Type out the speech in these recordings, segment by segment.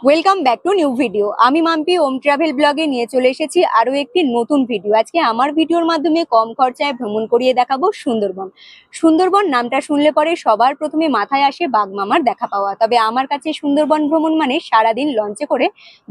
Welcome back to new video. আমি মাম্পি ওম travel ব্লগে নিয়ে চলে এসেছি আরো একটি নতুন ভিডিও। আজকে আমার ভিডিওর মাধ্যমে কম খরচায় ভ্রমণ করিয়ে দেখাবো সুন্দরবন। সুন্দরবন নামটা শুনলে পরে সবার প্রথমে মাথায় আসে বাঘমামার দেখা পাওয়া। তবে আমার কাছে সুন্দরবন ভ্রমণ মানে সারাদিন লঞ্চে করে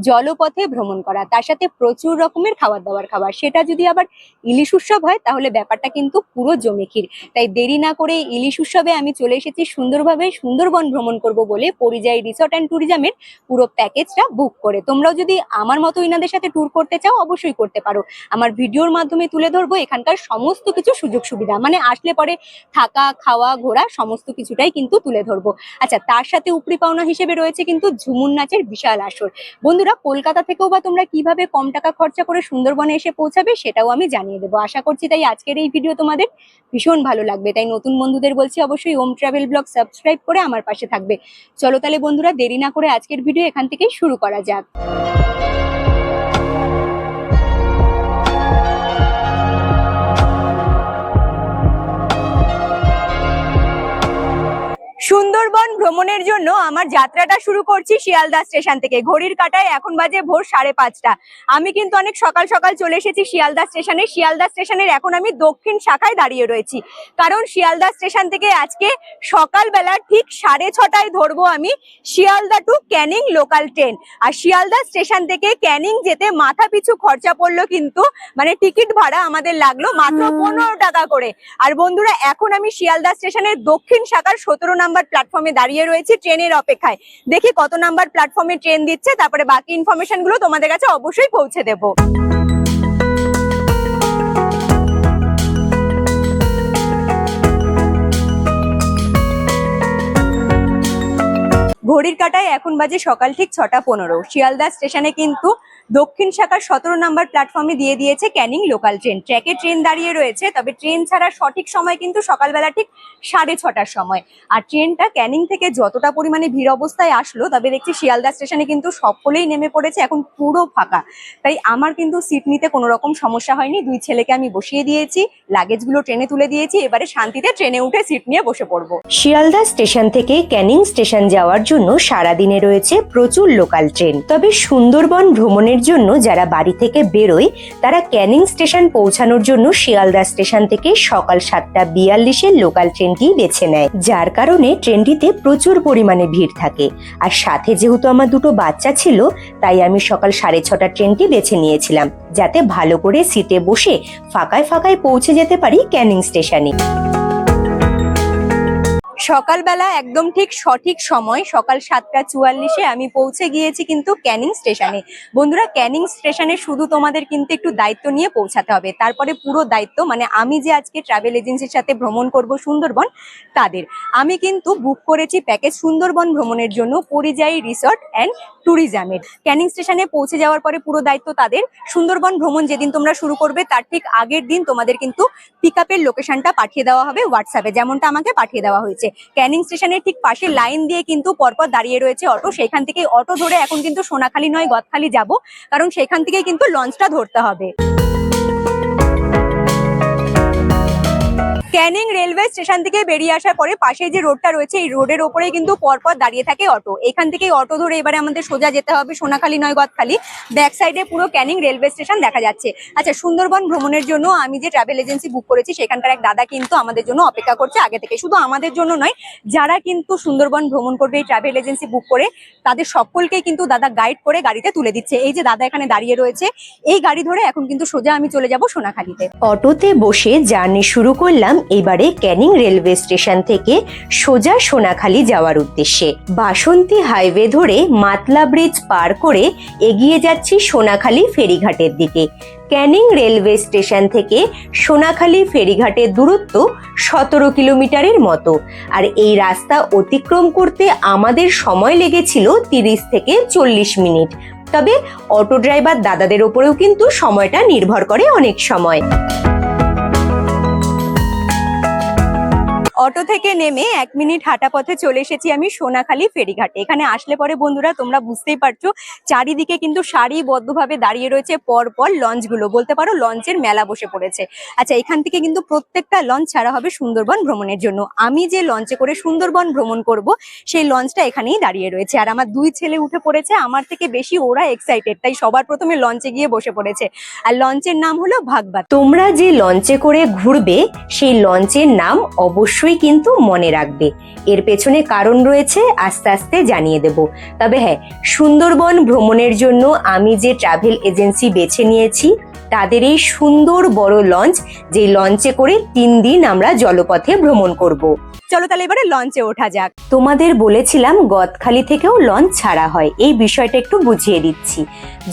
জলপথে ভ্রমণ করা, তার সাথে প্রচুর রকমের খাবার দাবার খাওয়া। সেটা যদি আবার ইলিশ উৎসব হয় তাহলে ব্যাপারটা কিন্তু পুরো জমেখির। তাই দেরি না করে ইলিশ উৎসবে আমি চলে এসেছি সুন্দরভাবে সুন্দরবন ভ্রমণ করব বলে পরিযায়ী রিসর্ট অ্যান্ড ট্যুরিজমের পুরো প্যাকেজটা বুক করে। তোমরাও যদি আমার মতো ইনাদের সাথে ট্যুর করতে চাও অবশ্যই করতে পারো। আমার ভিডিওর মাধ্যমে তুলে ধরবো এখানকার সমস্ত কিছু সুযোগ সুবিধা, মানে আসলে পরে থাকা খাওয়া ঘোরা সমস্ত কিছুটাই কিন্তু তুলে ধরবো। আচ্ছা, তার সাথে উপরি পাওনা হিসেবে রয়েছে কিন্তু ঝুমুর নাচের বিশাল আসর। বন্ধুরা, কলকাতা থেকেও বা তোমরা কিভাবে কম টাকা খরচা করে সুন্দরবনে এসে পৌঁছাবে সেটাও আমি জানিয়ে দেবো। আশা করছি তাই আজকের এই ভিডিও তোমাদের ভীষণ ভালো লাগবে। তাই নতুন বন্ধুদের বলছি অবশ্যই ওম ট্রাভেল ব্লগ সাবস্ক্রাইব করে আমার পাশে থাকবে। চলো তাহলে বন্ধুরা, দেরি না করে আজকের ভিডিও এখান থেকেই শুরু করা যাক। সুন্দরবন ভ্রমণের জন্য আমার যাত্রাটা শুরু করছি শিয়ালদা স্টেশন থেকে। ঘড়ির কাঁটায় এখন বাজে ভোর 5:30। আমি কিন্তু অনেক সকাল সকাল চলে এসেছি শিয়ালদা স্টেশনে। শিয়ালদা স্টেশনের এখন আমি দক্ষিণ শাখায় দাঁড়িয়ে রয়েছি, কারণ শিয়ালদা স্টেশন থেকে আজকে সকালবেলা ঠিক 6:30টায় ধরবো আমি Sealdah to Canning local train. আর শিয়ালদা স্টেশন থেকে ক্যানিং যেতে মাথা পিছু খরচা পড়লো কিন্তু, মানে টিকিট ভাড়া আমাদের লাগলো মাত্র 15 টাকা করে। আর বন্ধুরা, এখন আমি শিয়ালদা স্টেশনের দক্ষিণ শাখার 17 নম্বর প্ল্যাটফর্মে দাঁড়িয়ে রয়েছি ট্রেনের অপেক্ষায়। দেখি কত নাম্বার প্ল্যাটফর্মে ট্রেন দিচ্ছে, তারপরে বাকি ইনফরমেশন গুলো তোমাদের কাছে অবশ্যই পৌঁছে দেবো। ঘড়ির কাঁটায় এখন বাজে সকাল ঠিক 6:15। শিয়ালদা স্টেশনে কিন্তু দক্ষিণ শাখার 17 নম্বর প্ল্যাটফর্মে দিয়ে দিয়েছে ক্যানিং লোকাল ট্রেন। ট্র্যাকে ট্রেন দাঁড়িয়ে রয়েছে, তবে ট্রেন ছাড়া সঠিক সময় কিন্তু সকালবেলা ঠিক 6:30টার সময়। আর ট্রেনটা ক্যানিং থেকে যতটা পরিমাণে ভিড় অবস্থায় আসলো, তবে দেখছি শিয়ালদা স্টেশনে কিন্তু সকলেই নেমে পড়েছে, এখন পুরো ফাঁকা। তাই আমার কিন্তু সিট নিতে কোনো রকম সমস্যা হয়নি। দুই ছেলেকে আমি বসিয়ে দিয়েছি, লাগেজগুলো ট্রেনে তুলে দিয়েছি, এবারে শান্তিতে ট্রেনে উঠে সিট নিয়ে বসে পড়বো। শিয়ালদা স্টেশন থেকে ক্যানিং স্টেশন যাওয়ার জন্য সারাদিনে রয়েছে প্রচুর লোকাল ট্রেন। তবে সুন্দরবন ভ্রমণের জন্য যারা বাড়ি থেকে বেরোয় তারা ক্যানিং স্টেশন পৌঁছানোর জন্য শিয়ালদা স্টেশন থেকে সকাল 7:42 লোকাল ট্রেনটি বেছে নেয়, যার কারণে ট্রেনটিতে প্রচুর পরিমাণে ভিড় থাকে। আর সাথে যেহেতু আমার দুটো বাচ্চা ছিল, তাই আমি সকাল 6:30 ট্রেনটি বেছে নিয়েছিলাম, যাতে ভালো করে সিটে বসে ফাঁকায় ফাঁকায় পৌঁছে যেতে পারি ক্যানিং স্টেশনে। সকালবেলা একদম ঠিক সঠিক সময় সকাল 7:44 আমি পৌঁছে গিয়েছি কিন্তু ক্যানিং স্টেশনে। বন্ধুরা, ক্যানিং স্টেশনে শুধু তোমাদের কিন্তু একটু দায়িত্ব নিয়ে পৌঁছাতে হবে, তারপরে পুরো দায়িত্ব মানে আমি যে আজকে ট্রাভেল এজেন্সির সাথে ভ্রমণ করব সুন্দরবন, তাদের। আমি কিন্তু বুক করেছি প্যাকেজ সুন্দরবন ভ্রমণের জন্য পরিযায়ী রিসর্ট অ্যান্ড ট্যুরিজমের। ক্যানিং স্টেশনে পৌঁছে যাওয়ার পরে পুরো দায়িত্ব তাদের। সুন্দরবন ভ্রমণ যেদিন তোমরা শুরু করবে তার ঠিক আগের দিন তোমাদের কিন্তু পিক আপের লোকেশনটা পাঠিয়ে দেওয়া হবে হোয়াটসঅ্যাপে, যেমনটা আমাকে পাঠিয়ে দেওয়া হয়েছে। ক্যানিং স্টেশনের ঠিক পাশে লাইন দিয়ে কিন্তু পরপর দাঁড়িয়ে রয়েছে অটো। সেখান থেকে অটো ধরে এখন কিন্তু সোনাখালি নয় গদখালি যাব, কারণ সেখান থেকে কিন্তু লঞ্চটা ধরতে হবে। ক্যানিং রেলওয়ে স্টেশন থেকে বেরিয়ে আসার পরে পাশে যে রোডটা রয়েছে এই রোডের ওপরে কিন্তু পরপর দাঁড়িয়ে থাকে অটো। এখান থেকে অটো ধরে এবারে আমাদের সোজা যেতে হবে সোনাখালি নয় গদখালি। ব্যাক সাইডে পুরো ক্যানিং রেলওয়ে স্টেশন দেখা যাচ্ছে। আচ্ছা, সুন্দরবন ভ্রমণের জন্য আমি যে ট্রাভেল এজেন্সি বুক করেছি সেখানকার এক দাদা কিন্তু আমাদের জন্য অপেক্ষা করছে আগে থেকে। শুধু আমাদের জন্য নয়, যারা কিন্তু সুন্দরবন ভ্রমণ করবে এই ট্রাভেল এজেন্সি বুক করে তাদের সকলকেই কিন্তু দাদা গাইড করে গাড়িতে তুলে দিচ্ছে। এই যে দাদা এখানে দাঁড়িয়ে রয়েছে, এই গাড়ি ধরে এখন কিন্তু সোজা আমি চলে যাব সোনাখালিতে। অটোতে বসে জার্নি শুরু করলাম এবারে ক্যানিং রেলওয়ে স্টেশন থেকে সোজা সোনাখালি যাওয়ার উদ্দেশ্যে। বাসন্তী হাইওয়ে ধরে মাতলা ব্রিজ পার করে এগিয়ে যাচ্ছি সোনাখালি ফেরিঘাটের দিকে। ক্যানিং রেলওয়ে স্টেশন থেকে সোনাখালি ফেরিঘাটের দূরত্ব 17 কিলোমিটারের মতো। আর এই রাস্তা অতিক্রম করতে আমাদের সময় লেগেছিল 30 থেকে 40 মিনিট। তবে অটো ড্রাইভার দাদাদের ওপরেও কিন্তু সময়টা নির্ভর করে অনেক সময়। অটো থেকে নেমে 1 মিনিট হাঁটা পথে চলে এসেছি আমি সোনাখালী ফেরিঘাটে। এখানে আসলে পরে বন্ধুরা তোমরা বুঝতেই পারছো চারিদিকে কিন্তু সারিবদ্ধভাবে দাঁড়িয়ে রয়েছে পর পর লঞ্চগুলো, বলতে পারো লঞ্চের মেলা বসে পড়েছে। আচ্ছা, এখান থেকে কিন্তু প্রত্যেকটা লঞ্চ ছাড়া হবে সুন্দরবন ভ্রমণের জন্য। আমি যে লঞ্চে করে সুন্দরবন ভ্রমণ করব সেই লঞ্চটা এখানেই দাঁড়িয়ে রয়েছে, আর আমার 2 ছেলে উঠে পড়েছে। আমার থেকে বেশি ওরা এক্সাইটেড, তাই সবার প্রথমে লঞ্চে গিয়ে বসে পড়েছে। আর লঞ্চের নাম হলো ভাগবাত। তোমরা যে লঞ্চে করে ঘুরবে সেই লঞ্চের নাম অবশ্যই কিন্তু মনে রাখবে, এর পেছনে কারণ রয়েছে, আস্তে আস্তে জানিয়ে দেব। তবে হ্যাঁ, সুন্দরবন ভ্রমণের জন্য আমি যে ট্রাভেল এজেন্সি বেছে নিয়েছি তাদের এই সুন্দর বড় লঞ্চ, যে লঞ্চে করে 3 দিন আমরা জলপথে ভ্রমণ করব। চলো তাহলে এবারে লঞ্চে ওঠা যাক। তোমাদের বলেছিলাম গদখালি থেকেও লঞ্চ ছাড়া হয়, এই বিষয়টা একটু বুঝিয়ে দিচ্ছি।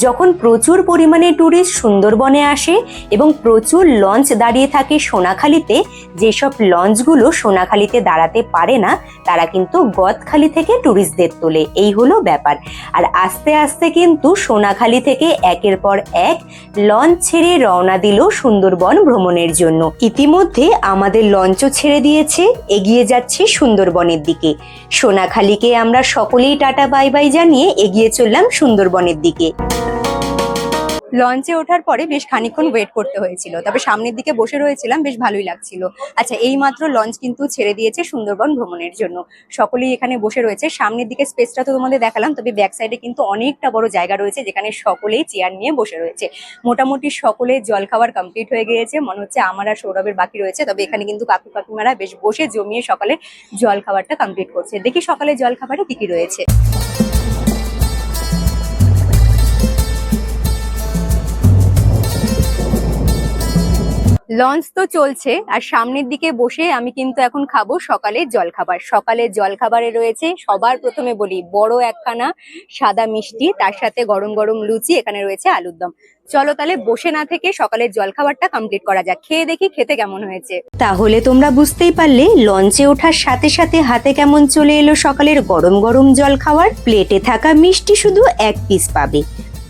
যখন প্রচুর পরিমাণে ট্যুরিস্ট সুন্দরবনে আসে এবং প্রচুর লঞ্চ দাঁড়িয়ে থাকে সোনাখালীতে, যেসব লঞ্চগুলো সোনাখালীতে দাঁড়াতে পারে না তারা কিন্তু গদখালি থেকে ট্যুরিস্টদের তোলে, এই হলো ব্যাপার। আর আস্তে আস্তে কিন্তু সোনাখালী থেকে একের পর এক লঞ্চ ছেড়ে রওনা দিল সুন্দরবন ভ্রমণের জন্য। ইতিমধ্যে আমাদের লঞ্চও ছেড়ে দিয়েছে, এগিয়ে যাচ্ছি সুন্দরবনের দিকে। সোনাখালীকে আমরা সকলেই টাটা বাই বাই জানিয়ে এগিয়ে চললাম সুন্দরবনের দিকে। লঞ্চে ওঠার পরে বেশ খানিকক্ষণ ওয়েট করতে হয়েছিল, তবে সামনের দিকে বসে রয়েছিলাম, বেশ ভালোই লাগছিল। আচ্ছা, এই মাত্র লঞ্চ কিন্তু ছেড়ে দিয়েছে সুন্দরবন ভ্রমণের জন্য, সকলেই এখানে বসে রয়েছে। সামনের দিকে স্পেসটা তো তোমাদের দেখালাম, তবে ব্যাক সাইডে কিন্তু অনেকটা বড় জায়গা রয়েছে যেখানে সকলেই চেয়ার নিয়ে বসে রয়েছে। মোটামুটি সকলে জল খাবার কমপ্লিট হয়ে গিয়েছে, মনে হচ্ছে আমার আর সৌরভের বাকি রয়েছে। তবে এখানে কিন্তু কাকু কাকিমারা বেশ বসে জমিয়ে সকালে জল খাবারটা কমপ্লিট করছে। দেখি সকালে জল খাবারে কি কি রয়েছে। লঞ্চ তো চলছে, আর সামনের দিকে বসে আমি কিন্তু এখন খাবো সকালের জলখাবার। সকালের জলখাবারে রয়েছে, সবার প্রথমে বলি, বড় একখানা সাদা মিষ্টি, তার সাথে গরম গরম লুচি, এখানে রয়েছে আলুর দম। চলো তাহলে বসে না থেকে সকালের জলখাবারটা কমপ্লিট করা যাক, খেয়ে দেখি খেতে কেমন হয়েছে। তাহলে তোমরা বুঝতেই পারলে লঞ্চে ওঠার সাথে সাথে হাতে কেমন চলে এলো সকালের গরম গরম জলখাবার। প্লেটে থাকা মিষ্টি শুধু 1 পিস পাবে,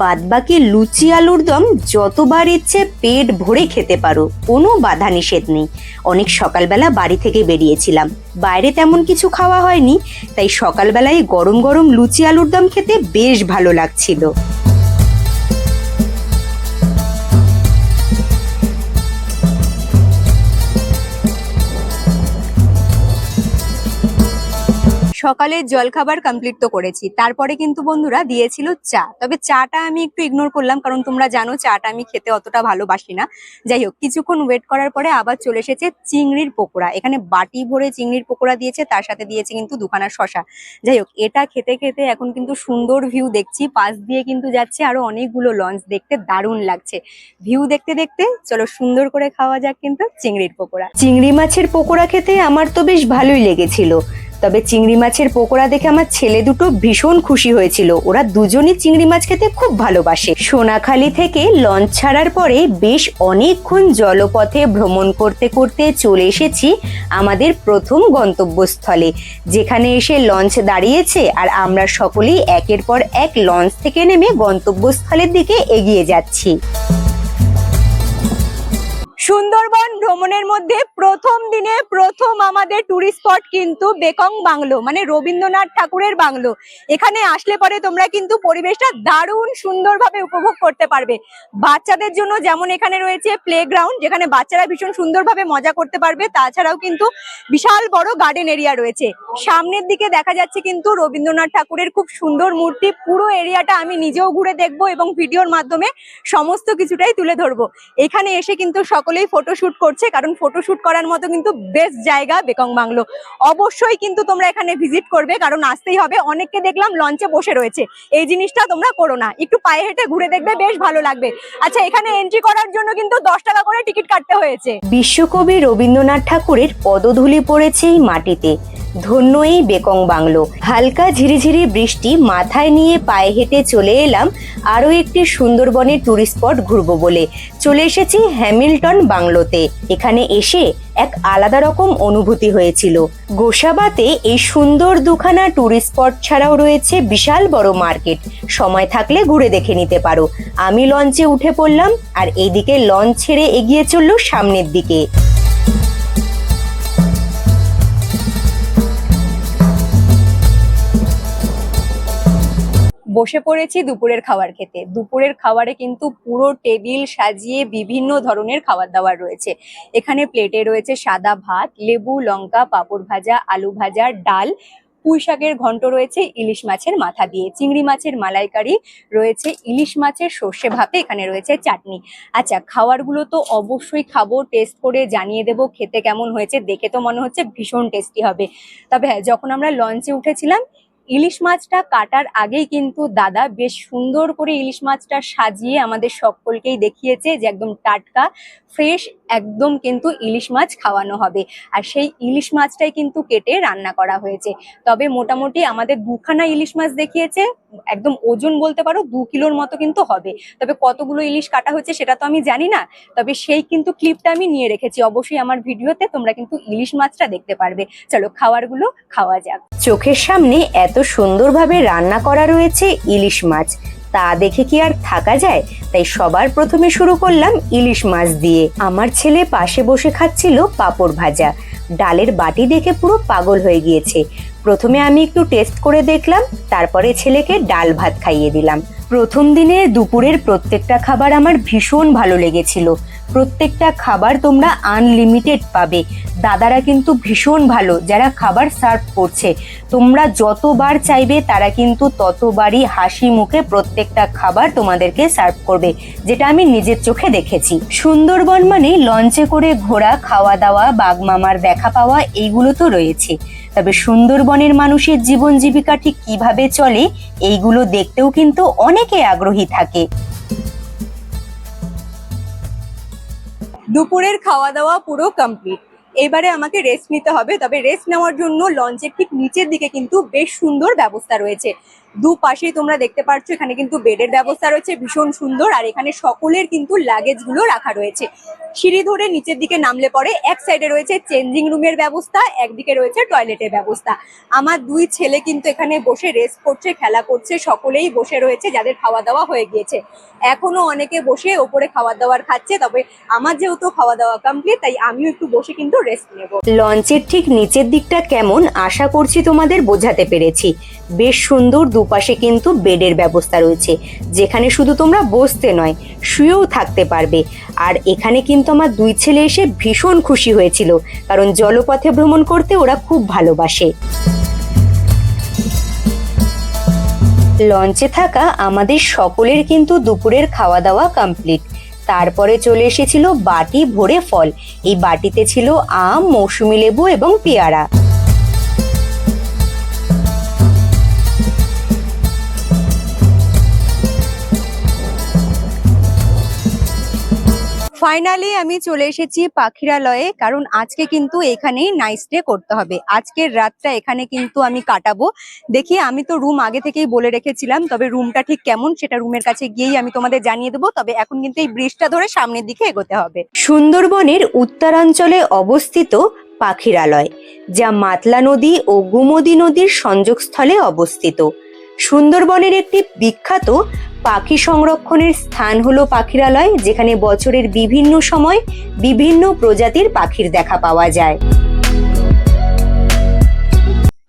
বাদ বাকি লুচি আলুর দম যতবার ইচ্ছে পেট ভরে খেতে পারো, কোনো বাধা নিষেধ নেই। অনেক সকালবেলা বাড়ি থেকে বেরিয়েছিলাম, বাইরে তেমন কিছু খাওয়া হয়নি, তাই সকালবেলায় গরম গরম লুচি আলুর দম খেতে বেশ ভালো লাগছিল। সকালের জলখাবার কমপ্লিট তো করেছি, তারপরে কিন্তু বন্ধুরা দিয়েছিল চা। তবে চাটা আমি একটু ইগনোর করলাম, কারণ তোমরা জানো চাটা আমি খেতে অতটা ভালোবাসি না। যাই হোক, কিছুক্ষণ ওয়েট করার পরে আবার চলে এসেছে চিংড়ির পকোড়া। এখানে বাটি ভরে চিংড়ির পকোড়া দিয়েছে, তার সাথে দিয়েছে কিন্তু 2খানা শশা। যাই হোক, এটা খেতে খেতে এখন কিন্তু সুন্দর ভিউ দেখছি, পাশ দিয়ে কিন্তু যাচ্ছে আরো অনেকগুলো লঞ্চ, দেখতে দারুণ লাগছে। ভিউ দেখতে দেখতে চলো সুন্দর করে খাওয়া যাক কিন্তু চিংড়ির পকোড়া। চিংড়ি মাছের পকোড়া খেতে আমার তো বেশ ভালোই লেগেছিল, তবে চিংড়ি মাছের পকোড়া দেখে আমার ছেলে দুটো ভীষণ খুশি হয়েছিল, ওরা দুজনই চিংড়ি মাছ খেতে খুব ভালোবাসে। সোনাখালী থেকে লঞ্চ ছাড়ার পরে বেশ অনেকক্ষণ জলপথে ভ্রমণ করতে করতে চলে এসেছি আমাদের প্রথম গন্তব্যস্থলে, যেখানে এসে লঞ্চ দাঁড়িয়েছে আর আমরা সকলেই একের পর এক লঞ্চ থেকে নেমে গন্তব্যস্থলের দিকে এগিয়ে যাচ্ছি। সুন্দরবন ভ্রমণের মধ্যে প্রথম দিনে প্রথম আমাদের টুরিস্ট স্পট কিন্তু বেকং বাংলো, মানে রবীন্দ্রনাথ ঠাকুরের বাংলো। এখানে আসলে পরে তোমরা কিন্তু পরিবেশটা দারুণ সুন্দরভাবে উপভোগ করতে পারবে। বাচ্চাদের জন্য যেমন এখানে রয়েছে প্লেগ্রাউন্ড, যেখানে বাচ্চারা ভীষণ সুন্দরভাবে মজা করতে পারবে, তাছাড়াও কিন্তু বিশাল বড় গার্ডেন এরিয়া রয়েছে। সামনের দিকে দেখা যাচ্ছে কিন্তু রবীন্দ্রনাথ ঠাকুরের খুব সুন্দর মূর্তি। পুরো এরিয়াটা আমি নিজেও ঘুরে দেখবো এবং ভিডিওর মাধ্যমে সমস্ত কিছুটাই তুলে ধরবো। এখানে এসে কিন্তু সকলেই ফটোশুট করছে, কারণ ফটোশুট করার মতো কিন্তু বেস্ট জায়গা বেকং বাংলো। অবশ্যই কিন্তু তোমরা এখানে ভিজিট করবে, কারণ আসতেই হবে। অনেককে দেখলাম লঞ্চে বসে রয়েছে, এই জিনিসটা তোমরা করো না, একটু পায়ে হেঁটে ঘুরে দেখবে, বেশ ভালো লাগবে। আচ্ছা, এখানে এন্ট্রি করার জন্য কিন্তু 10 টাকা করে টিকিট কাটতে হয়েছে। বিশ্বকবি রবীন্দ্রনাথ ঠাকুরের পদধূলি পড়েছে এই মাটিতে, ধন্য এই বেকং বাংলো। হালকা ঝিরিঝিরি বৃষ্টি মাথায় নিয়ে পায়ে হেঁটে চলে এলাম আরো একটি সুন্দরবনের টুরিস্ট স্পট ঘুরবো বলে। চলে এসেছি হ্যামিল্টন বাংলোতে। এখানে এসে এক আলাদা রকম অনুভূতি হয়েছিল। গোসাবাতে এই সুন্দর 2খানা টুরিস্ট স্পট ছাড়াও রয়েছে বিশাল বড় মার্কেট, সময় থাকলে ঘুরে দেখে নিতে পারো। আমি লঞ্চে উঠে পড়লাম আর এইদিকে লঞ্চ ছেড়ে এগিয়ে চললো সামনের দিকে। বসে পড়েছি দুপুরের খাবার খেতে। দুপুরের খাবারে কিন্তু পুরো টেবিল সাজিয়ে বিভিন্ন ধরনের খাবার দাবার রয়েছে। এখানে প্লেটে রয়েছে সাদা ভাত, লেবু, লঙ্কা, পাঁপড় ভাজা, আলু ভাজা, ডাল, পুঁই শাকের ঘন্ট রয়েছে, ইলিশ মাছের মাথা দিয়ে, চিংড়ি মাছের মালাইকারি রয়েছে, ইলিশ মাছের সর্ষে ভাতে, এখানে রয়েছে চাটনি। আচ্ছা, খাবারগুলো তো অবশ্যই খাবো, টেস্ট করে জানিয়ে দেবো খেতে কেমন হয়েছে। দেখে তো মনে হচ্ছে ভীষণ টেস্টি হবে। তবে হ্যাঁ, যখন আমরা লঞ্চে উঠেছিলাম, ইলিশ মাছটা কাটার আগেই কিন্তু দাদা বেশ সুন্দর করে ইলিশ মাছটা সাজিয়ে আমাদের সকলকেই দেখিয়েছে যে একদম টাটকা ফ্রেশ একদম কিন্তু ইলিশ মাছ খাওয়ানো হবে। আর সেই ইলিশ মাছটাই কিন্তু কেটে রান্না করা হয়েছে। তবে মোটামুটি আমাদের দুখানা ইলিশ মাছ দেখিয়েছে, একদম ওজন বলতে পারো 2 কিলোর মতো কিন্তু হবে। তবে কতগুলো ইলিশ কাটা হচ্ছে সেটা তো আমি জানি না, তবে সেই কিন্তু ক্লিপটা আমি নিয়ে রেখেছি। অবশ্যই আমার ভিডিওতে তোমরা কিন্তু ইলিশ মাছটা দেখতে পারবে। চলো খাবারগুলো খাওয়া যাক। চোখের সামনে এত সুন্দরভাবে রান্না করা রয়েছে ইলিশ মাছ, তা দেখে কি আর থাকা যায়? তাই সবার প্রথমে শুরু করলাম ইলিশ মাছ দিয়ে। আমার ছেলে পাশে বসে খাচ্ছিল পাঁপড় ভাজা। ডালের বাটি দেখে পুরো পাগল হয়ে গিয়েছে। প্রথমে আমি একটু টেস্ট করে দেখলাম, তারপরে ছেলেকে ডাল ভাত খাইয়ে দিলাম। প্রথম দিনের দুপুরের প্রত্যেকটা খাবার আমার ভীষণ ভালো লেগেছিল। প্রত্যেকটা খাবার তোমরা আনলিমিটেড পাবে। দাদারা কিন্তু ভীষণ ভালো, যারা খাবার সার্ভ করছে। তোমরা যতবার চাইবে তারা কিন্তু ততবারই হাসি মুখে প্রত্যেকটা খাবার তোমাদেরকে সার্ভ করবে, যেটা আমি নিজের চোখে দেখেছি। সুন্দরবন মানে লঞ্চে করে ঘোরা, খাওয়া দাওয়া, বাঘমামার দেখা পাওয়া, এইগুলো তো রয়েছে। তবে সুন্দরবনের মানুষের জীবন জীবিকা ঠিক কিভাবে চলে, এইগুলো দেখতেও কিন্তু অনেকে আগ্রহী থাকে। দুপুরের খাওয়া দাওয়া পুরো কমপ্লিট। এবারে আমাকে রেস্ট নিতে হবে। তবে রেস্ট নেওয়ার জন্য লঞ্চের ঠিক নিচের দিকে কিন্তু বেশ সুন্দর ব্যবস্থা রয়েছে। দুপাশেই তোমরা দেখতে পাচ্ছ এখানে কিন্তু বেডের ব্যবস্থা রয়েছে ভীষণ সুন্দর। আর এখানে সকলের কিন্তু লাগেজ গুলো রাখা রয়েছে। সিঁড়ি ধরে নিচের দিকে নামলে পরে এক সাইডে রয়েছে চেঞ্জিং রুমের ব্যবস্থা, একদিকে রয়েছে টয়লেটের ব্যবস্থা। আমার 2 ছেলে কিন্তু এখানে বসে রেস্ট করছে, খেলা করছে, সকলেই বসে রয়েছে যাদের খাওয়া দাওয়া হয়ে গিয়েছে। এখনো অনেকে বসে ওপরে খাবার দাবার খাচ্ছে। তবে আমার যেহেতু খাওয়া দাওয়া কমপ্লিট, তাই আমিও একটু বসে কিন্তু রেস্ট নেব। লঞ্চের ঠিক নিচের দিকটা কেমন আশা করছি তোমাদের বোঝাতে পেরেছি। বেশ সুন্দর, দুপাশে কিন্তু বেডের ব্যবস্থা রয়েছে, যেখানে শুধু তোমরা বসতে নয়, শুয়েও থাকতে পারবে। আর এখানে কিন্তু আমার 2 ছেলে এসে ভীষণ খুশি হয়েছিল, কারণ জলপথে ভ্রমণ করতে ওরা খুব ভালোবাসে। লঞ্চে থাকা আমাদের সকলের কিন্তু দুপুরের খাওয়া দাওয়া কমপ্লিট। তারপরে চলে এসেছিল বাটি ভরে ফল। এই বাটিতে ছিল আম, মৌসুমী লেবু এবং পেয়ারা। ফাইনালি আমি চলে এসেছি পাখিরালয়ে, কারণ আজকে কিন্তু এখানেই নাইট স্টে করতে হবে। আজকের রাতটা এখানে কিন্তু আমি কাটাবো। দেখি, আমি তো রুম আগে থেকেই বলে রেখেছিলাম, তবে রুমটা ঠিক কেমন সেটা রুমের কাছে গিয়েই আমি তোমাদের জানিয়ে দেবো। তবে এখন কিন্তু এই ব্রিজটা ধরে সামনের দিকে এগোতে হবে। সুন্দরবনের উত্তরাঞ্চলে অবস্থিত পাখিরালয়, যা মাতলা নদী ও গোমতী নদীর সংযোগস্থলে অবস্থিত। সুন্দরবনের একটি বিখ্যাত পাখি সংরক্ষণের স্থান হলো পাখিরালয়, যেখানে বছরের বিভিন্ন সময় বিভিন্ন প্রজাতির পাখির দেখা পাওয়া যায়।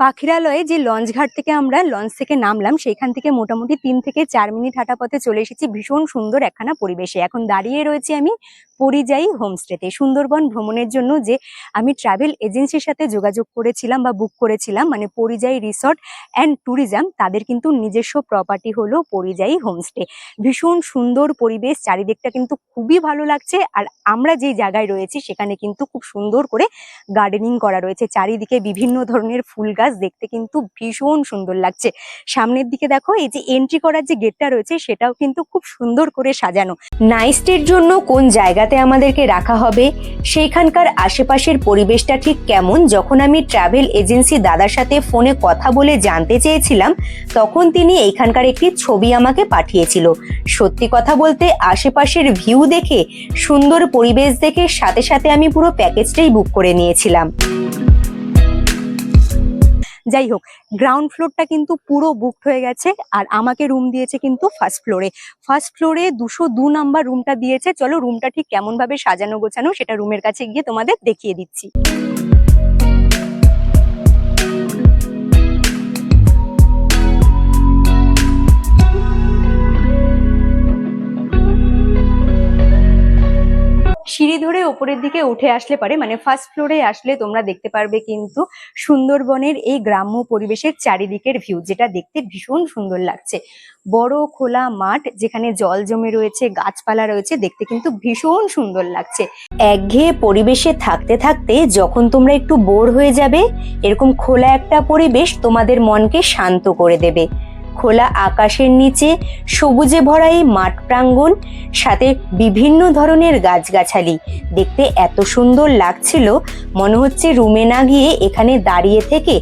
পাখিরালয়ে যে লঞ্চ ঘাট থেকে আমরা লঞ্চ থেকে নামলাম, সেখান থেকে মোটামুটি 3 থেকে 4 মিনিট হাঁটা পথে চলে এসেছি ভীষণ সুন্দর একখানা পরিবেশে। এখন দাঁড়িয়ে রয়েছি আমি পরিযায়ী হোমস্টেতে। সুন্দরবন ভ্রমণের জন্য যে আমি ট্রাভেল এজেন্সির সাথে যোগাযোগ করেছিলাম বা বুক করেছিলাম, মানে পরিযায়ী রিসর্ট অ্যান্ড ট্যুরিজম, তাদের কিন্তু নিজস্ব প্রপার্টি হলো পরিযায়ী হোমস্টে। ভীষণ সুন্দর পরিবেশ, চারিদিকটা কিন্তু খুবই ভালো লাগছে। আর আমরা যেই জায়গায় রয়েছি সেখানে কিন্তু খুব সুন্দর করে গার্ডেনিং করা রয়েছে, চারিদিকে বিভিন্ন ধরনের ফুল গাছ, দেখতে কিন্তু ভীষণ সুন্দর লাগছে। সামনের দিকে দেখো, এই যে এন্ট্রি করার যে গেটটা রয়েছে সেটাও কিন্তু খুব সুন্দর করে সাজানো। নাইট স্টের জন্য কোন জায়গাতে আমাদেরকে রাখা হবে, সেইখানকার আশেপাশের পরিবেশটা ঠিক কেমন, যখন আমি ট্রাভেল এজেন্সি দাদার সাথে ফোনে কথা বলে জানতে চেয়েছিলাম, তখন তিনি এইখানকার একটি ছবি আমাকে পাঠিয়েছিল। সত্যি কথা বলতে আশেপাশের ভিউ দেখে, সুন্দর পরিবেশ দেখে সাথে সাথে আমি পুরো প্যাকেজটাই বুক করে নিয়েছিলাম। যাই হোক, গ্রাউন্ড ফ্লোরটা কিন্তু পুরো বুকড হয়ে গেছে। আর আমাকে রুম দিয়েছে কিন্তু ফার্স্ট ফ্লোরে 202 নাম্বার রুমটা দিয়েছে। চলো রুমটা ঠিক কেমন ভাবে সাজানো গোছানো সেটা রুমের কাছে গিয়ে তোমাদের দেখিয়ে দিচ্ছি। উপরের দিকে উঠে আসলে পারে, মানে ফার্স্ট ফ্লোরে আসলে তোমরা দেখতে পারবে কিন্তু সুন্দরবনের এই গ্রাম্য পরিবেশের চারিদিকের ভিউ, যেটা দেখতে ভীষণ সুন্দর লাগছে। বড় খোলা মাঠ যেখানে জল জমে রয়েছে, গাছপালা রয়েছে, দেখতে কিন্তু ভীষণ সুন্দর লাগছে। একঘেয়ে পরিবেশে থাকতে থাকতে যখন তোমরা একটু বোর হয়ে যাবে, এরকম খোলা একটা পরিবেশ তোমাদের মনকে শান্ত করে দেবে। খোলা আকাশের নিচে সবুজে ভরা এই মাঠ প্রাঙ্গণ, সাথে বিভিন্ন ধরনের গাছগাছালি, দেখতে এত সুন্দর লাগছিল, মনে হচ্ছে রুমে না গিয়ে এখানে দাঁড়িয়ে থেকে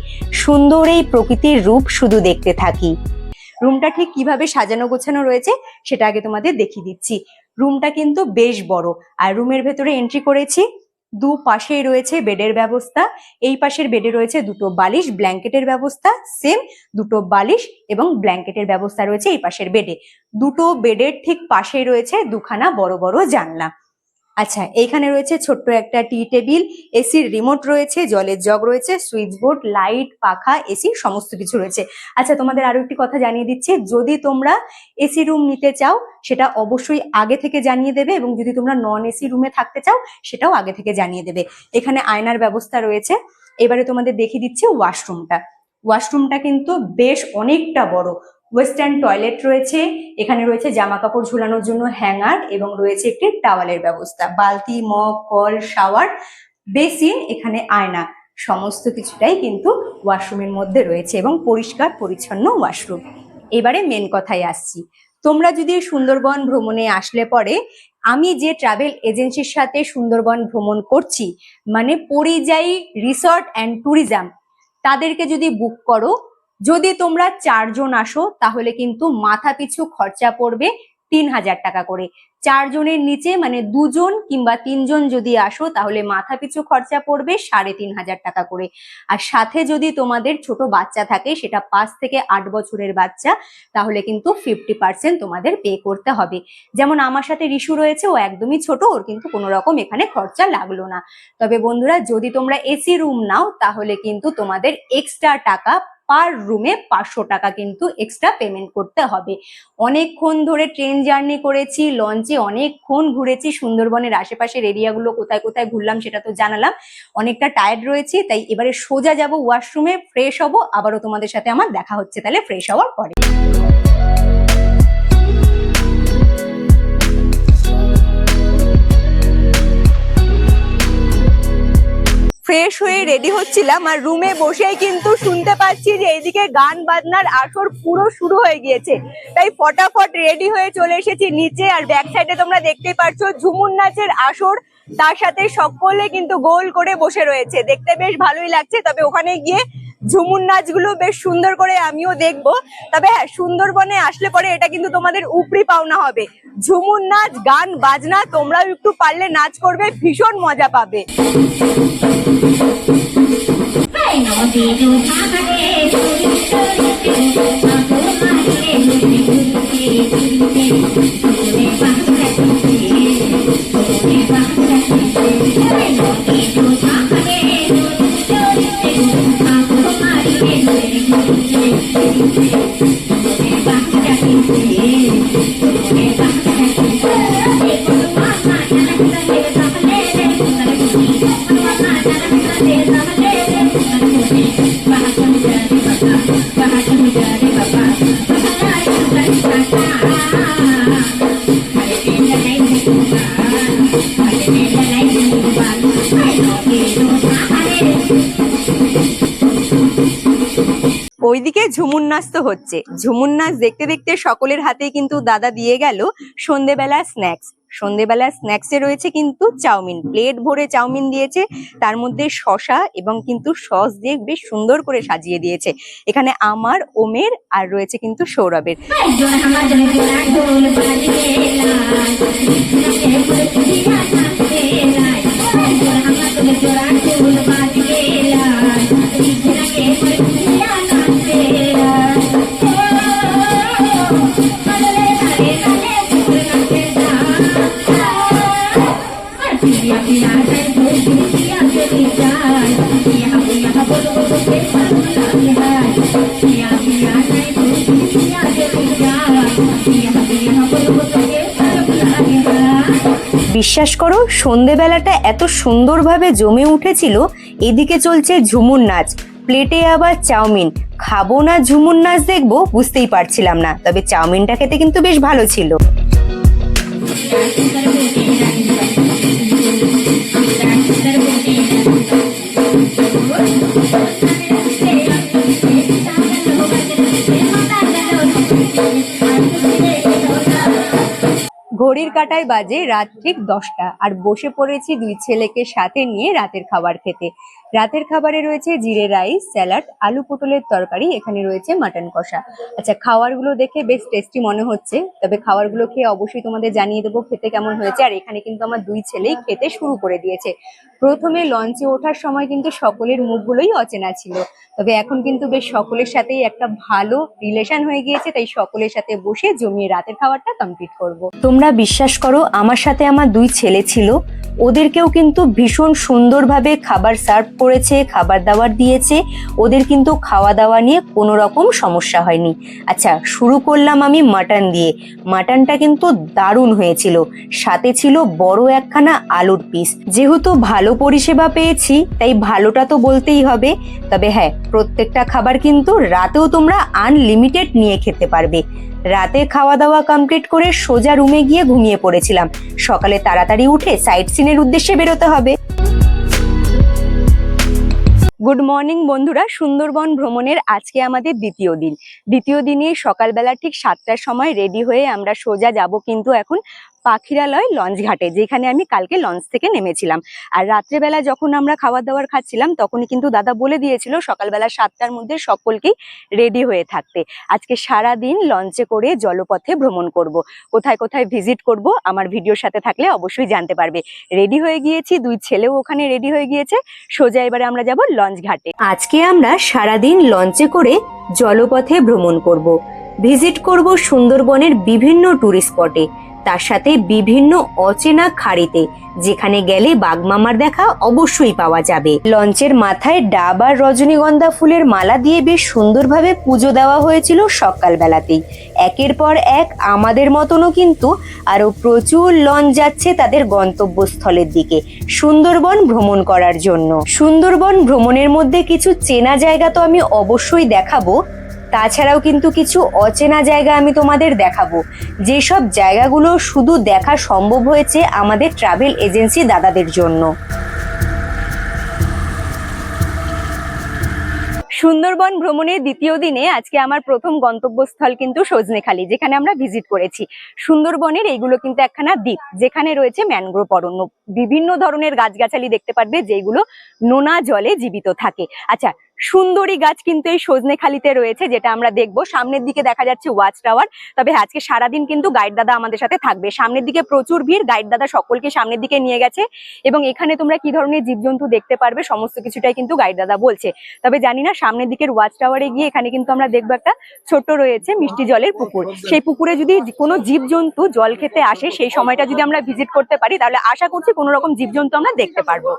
সুন্দর এই প্রকৃতির রূপ শুধু দেখতে থাকি। রুমটা ঠিক কিভাবে সাজানো গোছানো রয়েছে সেটা আগে তোমাদের দেখিয়ে দিচ্ছি। রুমটা কিন্তু বেশ বড়, আর রুমের ভেতরে এন্ট্রি করেছি, দু পাশেই রয়েছে বেডের ব্যবস্থা। এই পাশের বেডে রয়েছে দুটো বালিশ, ব্ল্যাঙ্কেটের ব্যবস্থা, সেম দুটো বালিশ এবং ব্ল্যাঙ্কেটের ব্যবস্থা রয়েছে এই পাশের বেডে। দুটো বেডের ঠিক পাশেই রয়েছে দুখানা বড় বড় জানলা। আচ্ছা, এইখানে রয়েছে ছোট্ট একটা টি টেবিল, এসির রিমোট রয়েছে, জলের জগ রয়েছে, সুইচ বোর্ড, লাইট, পাখা, এসি সমস্ত কিছু রয়েছে। আচ্ছা, তোমাদের আরো একটি কথা জানিয়ে দিচ্ছি, যদি তোমরা এসি রুম নিতে চাও সেটা অবশ্যই আগে থেকে জানিয়ে দেবে, এবং যদি তোমরা নন এসি রুমে থাকতে চাও সেটাও আগে থেকে জানিয়ে দেবে। এখানে আয়নার ব্যবস্থা রয়েছে। এবারে তোমাদের দেখিয়ে দিচ্ছি ওয়াশরুমটা। ওয়াশরুমটা কিন্তু বেশ অনেকটা বড়। ওয়েস্টার্ন টয়লেট রয়েছে, এখানে রয়েছে জামা কাপড় ঝুলানোর জন্য হ্যাঙ্গার, এবং রয়েছে একটি টাওয়ালের ব্যবস্থা, বালতি, মগ, কল, শাওয়ার, বেসিন, এখানে আয়না, সমস্ত কিছুটাই কিন্তু ওয়াশরুমের মধ্যে রয়েছে, এবং পরিষ্কার পরিচ্ছন্ন ওয়াশরুম। এবারে মেন কথায় আসছি, তোমরা যদি সুন্দরবন ভ্রমণে আসলে পরে, আমি যে ট্রাভেল এজেন্সির সাথে সুন্দরবন ভ্রমণ করছি, মানে পরিযায়ী রিসর্ট অ্যান্ড ট্যুরিজম, তাদেরকে যদি বুক করো, যদি তোমরা 4 জন আসো তাহলে কিন্তু মাথা পিছু খরচা পড়বে 3000 টাকা করে। 4 জনের নিচে মানে 2 জন কিংবা 3 জন যদি আসো তাহলে মাথা পিছু খরচা পড়বে 3500 টাকা করে। আর সাথে যদি তোমাদের ছোট বাচ্চা থাকে, সেটা 5 থেকে 8 বছরের বাচ্চা, তাহলে কিন্তু 50% তোমাদের পে করতে হবে। যেমন আমার সাথে রিশু রয়েছে, ও একদমই ছোট, ওর কিন্তু কোনো রকম এখানে খরচা লাগলো না। তবে বন্ধুরা, যদি তোমরা এসি রুম নাও তাহলে কিন্তু তোমাদের এক্সট্রা টাকা, পার রুমে 500 টাকা কিন্তু এক্সট্রা পেমেন্ট করতে হবে। অনেকক্ষণ ধরে ট্রেন জার্নি করেছি, লঞ্চে অনেকক্ষণ ঘুরেছি, সুন্দরবনের আশেপাশের এরিয়াগুলো কোথায় কোথায় ঘুরলাম সেটা তো জানালাম। অনেকটা টায়ার্ড রয়েছি, তাই এবারে সোজা যাব ওয়াশরুমে, ফ্রেশ হব, আবারও তোমাদের সাথে আমার দেখা হচ্ছে তাহলে ফ্রেশ হওয়ার পরে। ফ্রেশ হয়ে রেডি হচ্ছিলাম, আর রুমে বসেই কিন্তু শুনতে পাচ্ছি যে এইদিকে গান বাজনার আসর পুরো শুরু হয়ে গিয়েছে। তাই ফটাফট রেডি হয়ে চলে এসেছি নিচে, আর ব্যাক সাইডে তোমরা দেখতেই পাচ্ছ ঝুমুর নাচের আসর, তার সাথে সকলে কিন্তু গোল করে বসে রয়েছে, দেখতে বেশ ভালোই লাগছে। তবে ওখানে গিয়ে ঝুমুর নাচগুলো বেশ সুন্দর করে আমিও দেখবো। তবে হ্যাঁ, সুন্দরবনে আসলে পরে এটা কিন্তু তোমাদের উপরি পাওনা হবে, ঝুমুর নাচ, গান বাজনা, তোমরাও একটু পারলে নাচ করবে, ভীষণ মজা পাবে। ওইদিকে ঝুমুর নাচ তো হচ্ছে, ঝুমুর নাচ দেখতে দেখতে সকলের হাতে কিন্তু দাদা দিয়ে গেল সন্ধেবেলা স্ন্যাক্স। সন্ধেবেলা স্ন্যাক্সে রয়েছে কিন্তু চাউমিন, প্লেট ভরে চাউমিন দিয়েছে, তার মধ্যে শসা এবং কিন্তু সস দিয়ে বেশ সুন্দর করে সাজিয়ে দিয়েছে। এখানে আমার, ওমের, আর রয়েছে কিন্তু সৌরভের। বিশ্বাস করো সন্ধেবেলাটা এত সুন্দরভাবে জমে উঠেছিল। এদিকে চলছে ঝুমুর নাচ, প্লেটে আবার চাউমিন। খাবো না ঝুমুর নাচ দেখবো বুঝতেই পারছিলাম না, তবে চাউমিনটা খেতে কিন্তু বেশ ভালো ছিল। ঘড়ির কাঁটায় বাজে রাত ঠিক 10টা, আর বসে পড়েছি দুই ছেলেকে সাথে নিয়ে রাতের খাবার খেতে। রাতের খাবারে রয়েছে জিরে রাইস, স্যালাড, আলু পটলের তরকারি, এখানে রয়েছে মাটন কষা। আচ্ছা, খাবারগুলো দেখে বেশ টেস্টি মনে হচ্ছে, তবে খাবারগুলো খেয়ে অবশ্যই তোমাদের জানিয়ে দেবো খেতে কেমন হয়েছে। আর এখানে কিন্তু আমার দুই ছেলেই খেতে শুরু করে দিয়েছে। প্রথমে লঞ্চে ওঠার সময় কিন্তু সকলের মুখগুলোই অচেনা ছিল, তবে এখন কিন্তু বেশ সকলের সাথেই একটা ভালো রিলেশন হয়ে গিয়েছে, তাই সকলের সাথে বসে জমিয়ে রাতের খাবারটা কমপ্লিট করব। তোমরা বিশ্বাস করো আমার সাথে আমার দুই ছেলে ছিল, ওদেরকেও কিন্তু ভীষণ সুন্দরভাবে খাবার সার্ভ করেছে, খাবার দাবার দিয়েছে। ওদের কিন্তু খাওয়া দাওয়া নিয়ে কোনো রকম সমস্যা হয়নি। আচ্ছা, শুরু করলাম আমি মাটন দিয়ে। মাটনটা কিন্তু দারুণ হয়েছিল, সাথে ছিল বড় একখানা আলুর পিস। যেহেতু ভালো পরিষেবা পেয়েছি তাই ভালোটা তো বলতেই হবে। তবে হ্যাঁ, প্রত্যেকটা খাবার কিন্তু রাতেও তোমরা আনলিমিটেড নিয়ে খেতে পারবে। রাতে খাওয়া দাওয়া কমপ্লিট করে সোজা রুমে গিয়ে ঘুমিয়ে পড়েছিলাম। সকালে তাড়াতাড়ি উঠে সাইট সিনের উদ্দেশ্যে বেরোতে হবে। গুড মর্নিং বন্ধুরা, সুন্দরবন ভ্রমণের আজকে আমাদের দ্বিতীয় দিন। দ্বিতীয় দিনে সকালবেলা ঠিক 7টার সময় রেডি হয়ে আমরা সোজা যাব কিন্তু এখন পাখিরালয় লঞ্চ ঘাটে, যেখানে আমি কালকে লঞ্চ থেকে নেমেছিলাম। আর রাত্রেবেলা যখন আমরা খাবার দাবার খাচ্ছিলাম তখনই কিন্তু দাদা বলে দিয়েছিল সকালবেলা 7টার মধ্যে সকলকেই রেডি হয়ে থাকতে। আজকে সারা দিন লঞ্চে করে জলপথে ভ্রমণ করব। কোথায় কোথায় ভিজিট করব আমার ভিডিওর সাথে থাকলে অবশ্যই জানতে পারবে। রেডি হয়ে গিয়েছি, দুই ছেলেও ওখানে রেডি হয়ে গিয়েছে। সোজা এবারে আমরা যাব লঞ্চ ঘাটে। আজকে আমরা সারাদিন লঞ্চে করে জলপথে ভ্রমণ করব। ভিজিট করব সুন্দরবনের বিভিন্ন টুরিস্ট স্পটে, তার সাথে বিভিন্ন অচেনা খাড়িতে, যেখানে গেলে বাঘমামার দেখা অবশ্যই পাওয়া যাবে। লঞ্চের মাথায় ডাব আর রজনীগন্ধা ফুলের মালা দিয়ে বেশ সুন্দরভাবে পুজো দেওয়া হয়েছিল সকালবেলাতেই। একের পর এক আমাদের মতনও কিন্তু আরো প্রচুর লঞ্চ যাচ্ছে তাদের গন্তব্যস্থলের দিকে সুন্দরবন ভ্রমণ করার জন্য। সুন্দরবন ভ্রমণের মধ্যে কিছু চেনা জায়গা তো আমি অবশ্যই দেখাবো, তাছাড়াও কিন্তু কিছু অচেনা জায়গা আমি তোমাদের দেখাবো, যেসব জায়গাগুলো শুধু দেখা সম্ভব হয়েছে আমাদের ট্রাভেল এজেন্সি দাদাদের জন্য। সুন্দরবন ভ্রমণের দ্বিতীয় দিনে আজকে আমার প্রথম গন্তব্যস্থল কিন্তু সজনেখালি, যেখানে আমরা ভিজিট করেছি। সুন্দরবনের এইগুলো কিন্তু একখানা দ্বীপ, যেখানে রয়েছে ম্যানগ্রোভ অরণ্য। বিভিন্ন ধরনের গাছগাছালি দেখতে পারবে যেগুলো নোনা জলে জীবিত থাকে। আচ্ছা, সুন্দরী গাছ কিন্তু এই সজনেখালিতে রয়েছে, যেটা আমরা দেখবো। সামনের দিকে দেখা যাচ্ছে ওয়াচ টাওয়ার। তবে আজকে সারাদিন কিন্তু গাইড দাদা আমাদের সাথে থাকবে। সামনের দিকে প্রচুর ভিড়, গাইড দাদা সকলকে সামনের দিকে নিয়ে গেছে এবং এখানে তোমরা কি ধরনের জীবজন্তু দেখতে পারবে সমস্ত কিছুটাই কিন্তু গাইড দাদা বলছে। তবে জানি না, সামনের দিকের ওয়াচ টাওয়ারে গিয়ে এখানে কিন্তু আমরা দেখবো একটা ছোট্ট রয়েছে মিষ্টি জলের পুকুর। সেই পুকুরে যদি কোনো জীবজন্তু জল খেতে আসে সেই সময়টা যদি আমরা ভিজিট করতে পারি তাহলে আশা করছি কোনো রকম জীবজন্তু আমরা দেখতে পারবো।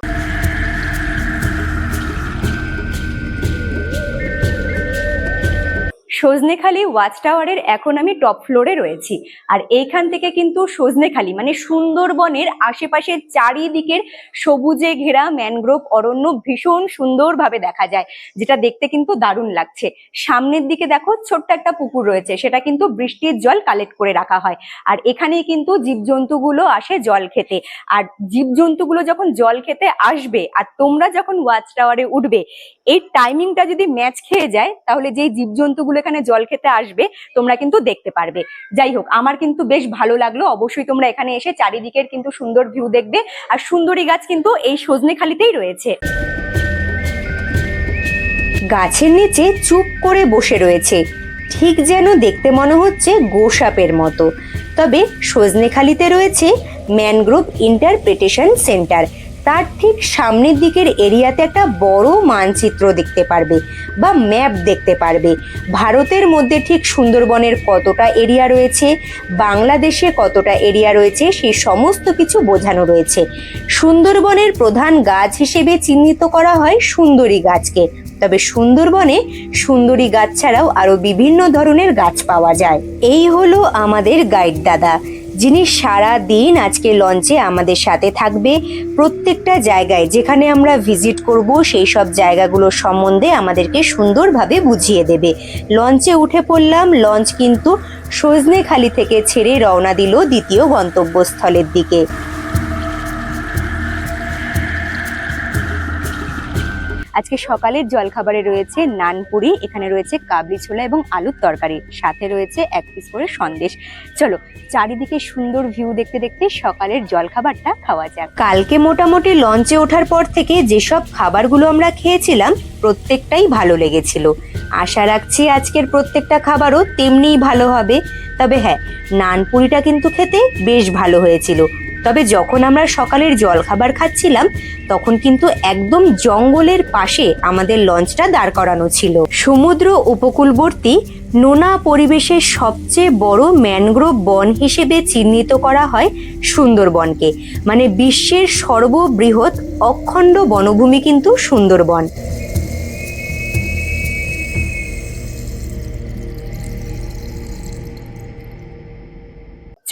সজনেখালি ওয়াচ টাওয়ারের এখন আমি টপ ফ্লোরে রয়েছি। আর এইখান থেকে কিন্তু সজনেখালি মানে সুন্দরবনের আশেপাশের চারিদিকের সবুজে ঘেরা ম্যানগ্রোভ অরণ্য ভীষণ সুন্দরভাবে দেখা যায়, যেটা দেখতে কিন্তু দারুণ লাগছে। সামনের দিকে দেখো ছোট্ট একটা পুকুর রয়েছে, সেটা কিন্তু বৃষ্টির জল কালেক্ট করে রাখা হয়। আর এখানেই কিন্তু জীবজন্তুগুলো আসে জল খেতে। আর জীবজন্তুগুলো যখন জল খেতে আসবে আর তোমরা যখন ওয়াচ টাওয়ারে উঠবে, এই টাইমিংটা যদি ম্যাচ খেয়ে যায় তাহলে যেই জীবজন্তুগুলো এখানে জল খেতে আসবে তোমরা কিন্তু দেখতে পারবে। যাই হোক, আমার কিন্তু বেশ ভালো লাগলো। অবশ্যই তোমরা এখানে এসে চারিদিকের কিন্তু সুন্দর ভিউ দেখবে। আর সুন্দরী গাছ কিন্তু এই সজনেখালিতেই রয়েছে। গাছের নিচে চুপ করে বসে রয়েছে, ঠিক যেন দেখতে মনে হচ্ছে গোসাপের মতো। তবে সজনেখালিতে রয়েছে ম্যানগ্রোভ ইন্টারপ্রিটেশন সেন্টার। তার ঠিক সামনের দিকের এরিয়াতে একটা বড় মানচিত্র দেখতে পারবে বা ম্যাপ দেখতে পারবে। ভারতের মধ্যে ঠিক সুন্দরবনের কতটা এরিয়া রয়েছে, বাংলাদেশে কতটা এরিয়া রয়েছে, সেই সমস্ত কিছু বোঝানো রয়েছে। সুন্দরবনের প্রধান গাছ হিসেবে চিহ্নিত করা হয় সুন্দরী গাছকে। তবে সুন্দরবনে সুন্দরী গাছ ছাড়াও আরো বিভিন্ন ধরনের গাছ পাওয়া যায়। এই হলো আমাদের গাইড দাদা, যিনি সারা দিন আজকে লঞ্চে আমাদের সাথে থাকবে। প্রত্যেকটা জায়গায় যেখানে আমরা ভিজিট করব সেই সব জায়গাগুলোর সম্বন্ধে আমাদেরকে সুন্দরভাবে বুঝিয়ে দেবে। লঞ্চে উঠে পড়লাম। লঞ্চ কিন্তু সজনেখালি থেকে ছেড়ে রওনা দিল দ্বিতীয় গন্তব্যস্থলের দিকে। আজকে সকালের জলখাবারে রয়েছে নানপুরি, এখানে রয়েছে কাবলি ছোলা এবং আলুর তরকারি, সাথে রয়েছে 1 পিস করে সন্দেশ। চলো চারিদিকে সুন্দর ভিউ দেখতে দেখতে সকালের জলখাবারটা খাওয়া যাক। কালকে মোটামুটি লঞ্চে ওঠার পর থেকে যেসব খাবারগুলো আমরা খেয়েছিলাম প্রত্যেকটাই ভালো লেগেছিল। আশা রাখছি আজকের প্রত্যেকটা খাবারও তেমনিই ভালো হবে। তবে হ্যাঁ, নানপুরিটা কিন্তু খেতে বেশ ভালো হয়েছিল। তবে যখন আমরা সকালের জলখাবার খাচ্ছিলাম তখন কিন্তু একদম জঙ্গলের পাশে আমাদের লঞ্চটা দাঁড় করানো ছিল। সমুদ্র উপকূলবর্তী নোনা পরিবেশের সবচেয়ে বড় ম্যানগ্রোভ বন হিসেবে চিহ্নিত করা হয় সুন্দরবনকে। মানে বিশ্বের সর্ববৃহৎ অখণ্ড বনভূমি কিন্তু সুন্দরবন।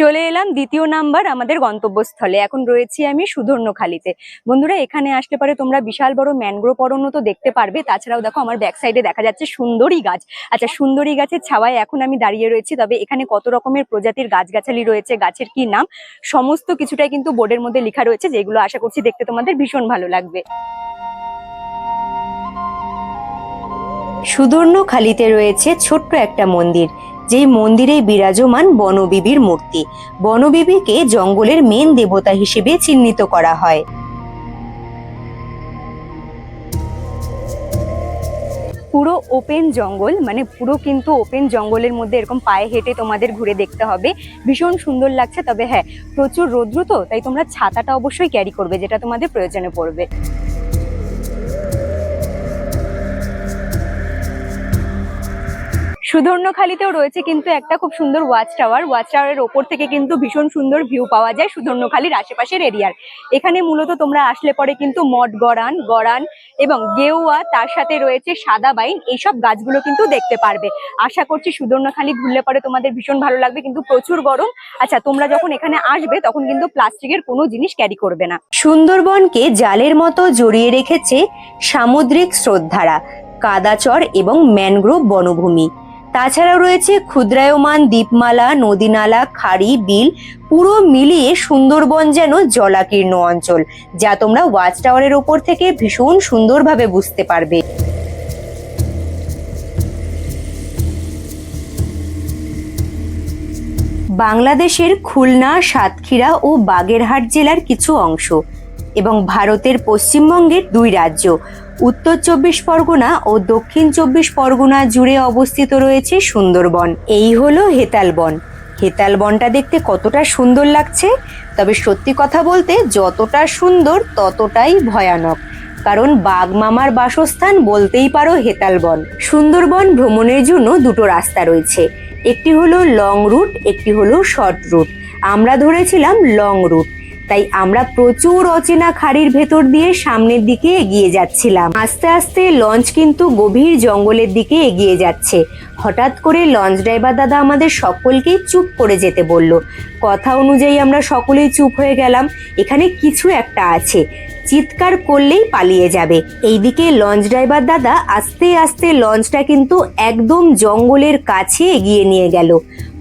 চলে এলাম দ্বিতীয় নাম্বার আমাদের গন্তব্যস্থলে। এখন রয়েছি আমি সুধর্ণখালিতে। বন্ধুরা, এখানে আসলে পরে তোমরা বিশাল বড় ম্যানগ্রোভ অরণ্য তো দেখতে পারবে। তাছাড়াও দেখো আমার ব্যাক সাইডে দেখা যাচ্ছে সুন্দরী গাছ। আচ্ছা, সুন্দরী গাছের ছাওয়ায় এখন আমি দাঁড়িয়ে রয়েছি। তবে এখানে কত রকমের প্রজাতির গাছগাছালি রয়েছে, গাছের কি নাম, সমস্ত কিছুটাই কিন্তু বোর্ডের মধ্যে লেখা রয়েছে, যেগুলো আশা করছি দেখতে তোমাদের ভীষণ ভালো লাগবে। সুধর্ণখালিতে রয়েছে ছোট্ট একটা মন্দির, যেই মন্দিরে বিরাজমান বনবিবির মূর্তি। বনবিবিকে জঙ্গলের মেন দেবতা হিসেবে চিহ্নিত করা হয়। পুরো ওপেন জঙ্গল, মানে পুরো কিন্তু ওপেন জঙ্গলের মধ্যে এরকম পায়ে হেঁটে তোমাদের ঘুরে দেখতে হবে। ভীষণ সুন্দর লাগছে। তবে হ্যাঁ, প্রচুর রৌদ্র তো, তাই তোমরা ছাতাটা অবশ্যই ক্যারি করবে, যেটা তোমাদের প্রয়োজনে পড়বে। সুধর্ণখালিতেও রয়েছে কিন্তু একটা খুব সুন্দর ওয়াচ টাওয়ার। ওয়াচ টাওয়ারের ওপর থেকে কিন্তু ভীষণ সুন্দর ভিউ পাওয়া যায় সুধর্ণখালির আশেপাশের এরিয়ার। এখানে মূলত তোমরা আসলে পরে কিন্তু মঠ গড়ান এবং গেওয়া, তার সাথে রয়েছে সাদা বাইন, এইসব গাছগুলো কিন্তু দেখতে পারবে। আশা করছি সুধর্ণখালি ঘুরলে পরে তোমাদের ভীষণ ভালো লাগবে, কিন্তু প্রচুর গরম। আচ্ছা, তোমরা যখন এখানে আসবে তখন কিন্তু প্লাস্টিকের কোনো জিনিস ক্যারি করবে না। সুন্দরবনকে জালের মতো জড়িয়ে রেখেছে সামুদ্রিক স্রোতধারা, কাদাচর এবং ম্যানগ্রোভ বনভূমি। তাছাড়াও রয়েছে ক্ষুদ্রায়মান দ্বীপমালা, নদীনালা, খাড়ি, বিল, পুরো মিলিয়ে সুন্দরবন যেন জলাকীর্ণ অঞ্চল, যা তোমরা ওয়াচ টাওয়ারের ওপর থেকে ভীষণ সুন্দরভাবে বুঝতে পারবে। বাংলাদেশের খুলনা, সাতক্ষীরা ও বাগেরহাট জেলার কিছু অংশ এবং ভারতের পশ্চিমবঙ্গের 2 রাজ্য উত্তর 24 পরগনা ও দক্ষিণ 24 পরগনা জুড়ে অবস্থিত রয়েছে সুন্দরবন। এই হলো হেতাল বন। হেতাল বনটা দেখতে কতটা সুন্দর লাগছে। তবে সত্যি কথা বলতে যতটা সুন্দর ততটাই ভয়ানক, কারণ বাঘ মামার বাসস্থান বলতেই পারো হেতাল বন। সুন্দরবন ভ্রমণের জন্য 2টো রাস্তা রয়েছে, একটি হলো লং রুট, একটি হলো শর্ট রুট। আমরা ধরেছিলাম লং রুট, তাই আমরা প্রচুর অচেনা খাড়ির ভেতর দিয়ে সামনের দিকে এগিয়ে যাচ্ছিলাম। আস্তে আস্তে লঞ্চ কিন্তু গভীর জঙ্গলের দিকে এগিয়ে যাচ্ছে। হঠাৎ করে লঞ্চ ড্রাইভার দাদা আমাদের সকলকেই চুপ করে যেতে বলল। কথা অনুযায়ী আমরা সকলেই চুপ হয়ে গেলাম। এখানে কিছু একটা আছে, চিৎকার করলেই পালিয়ে যাবে। এইদিকে লঞ্চ ড্রাইভার দাদা আস্তে আস্তে লঞ্চটা কিন্তু একদম জঙ্গলের কাছে এগিয়ে নিয়ে গেল।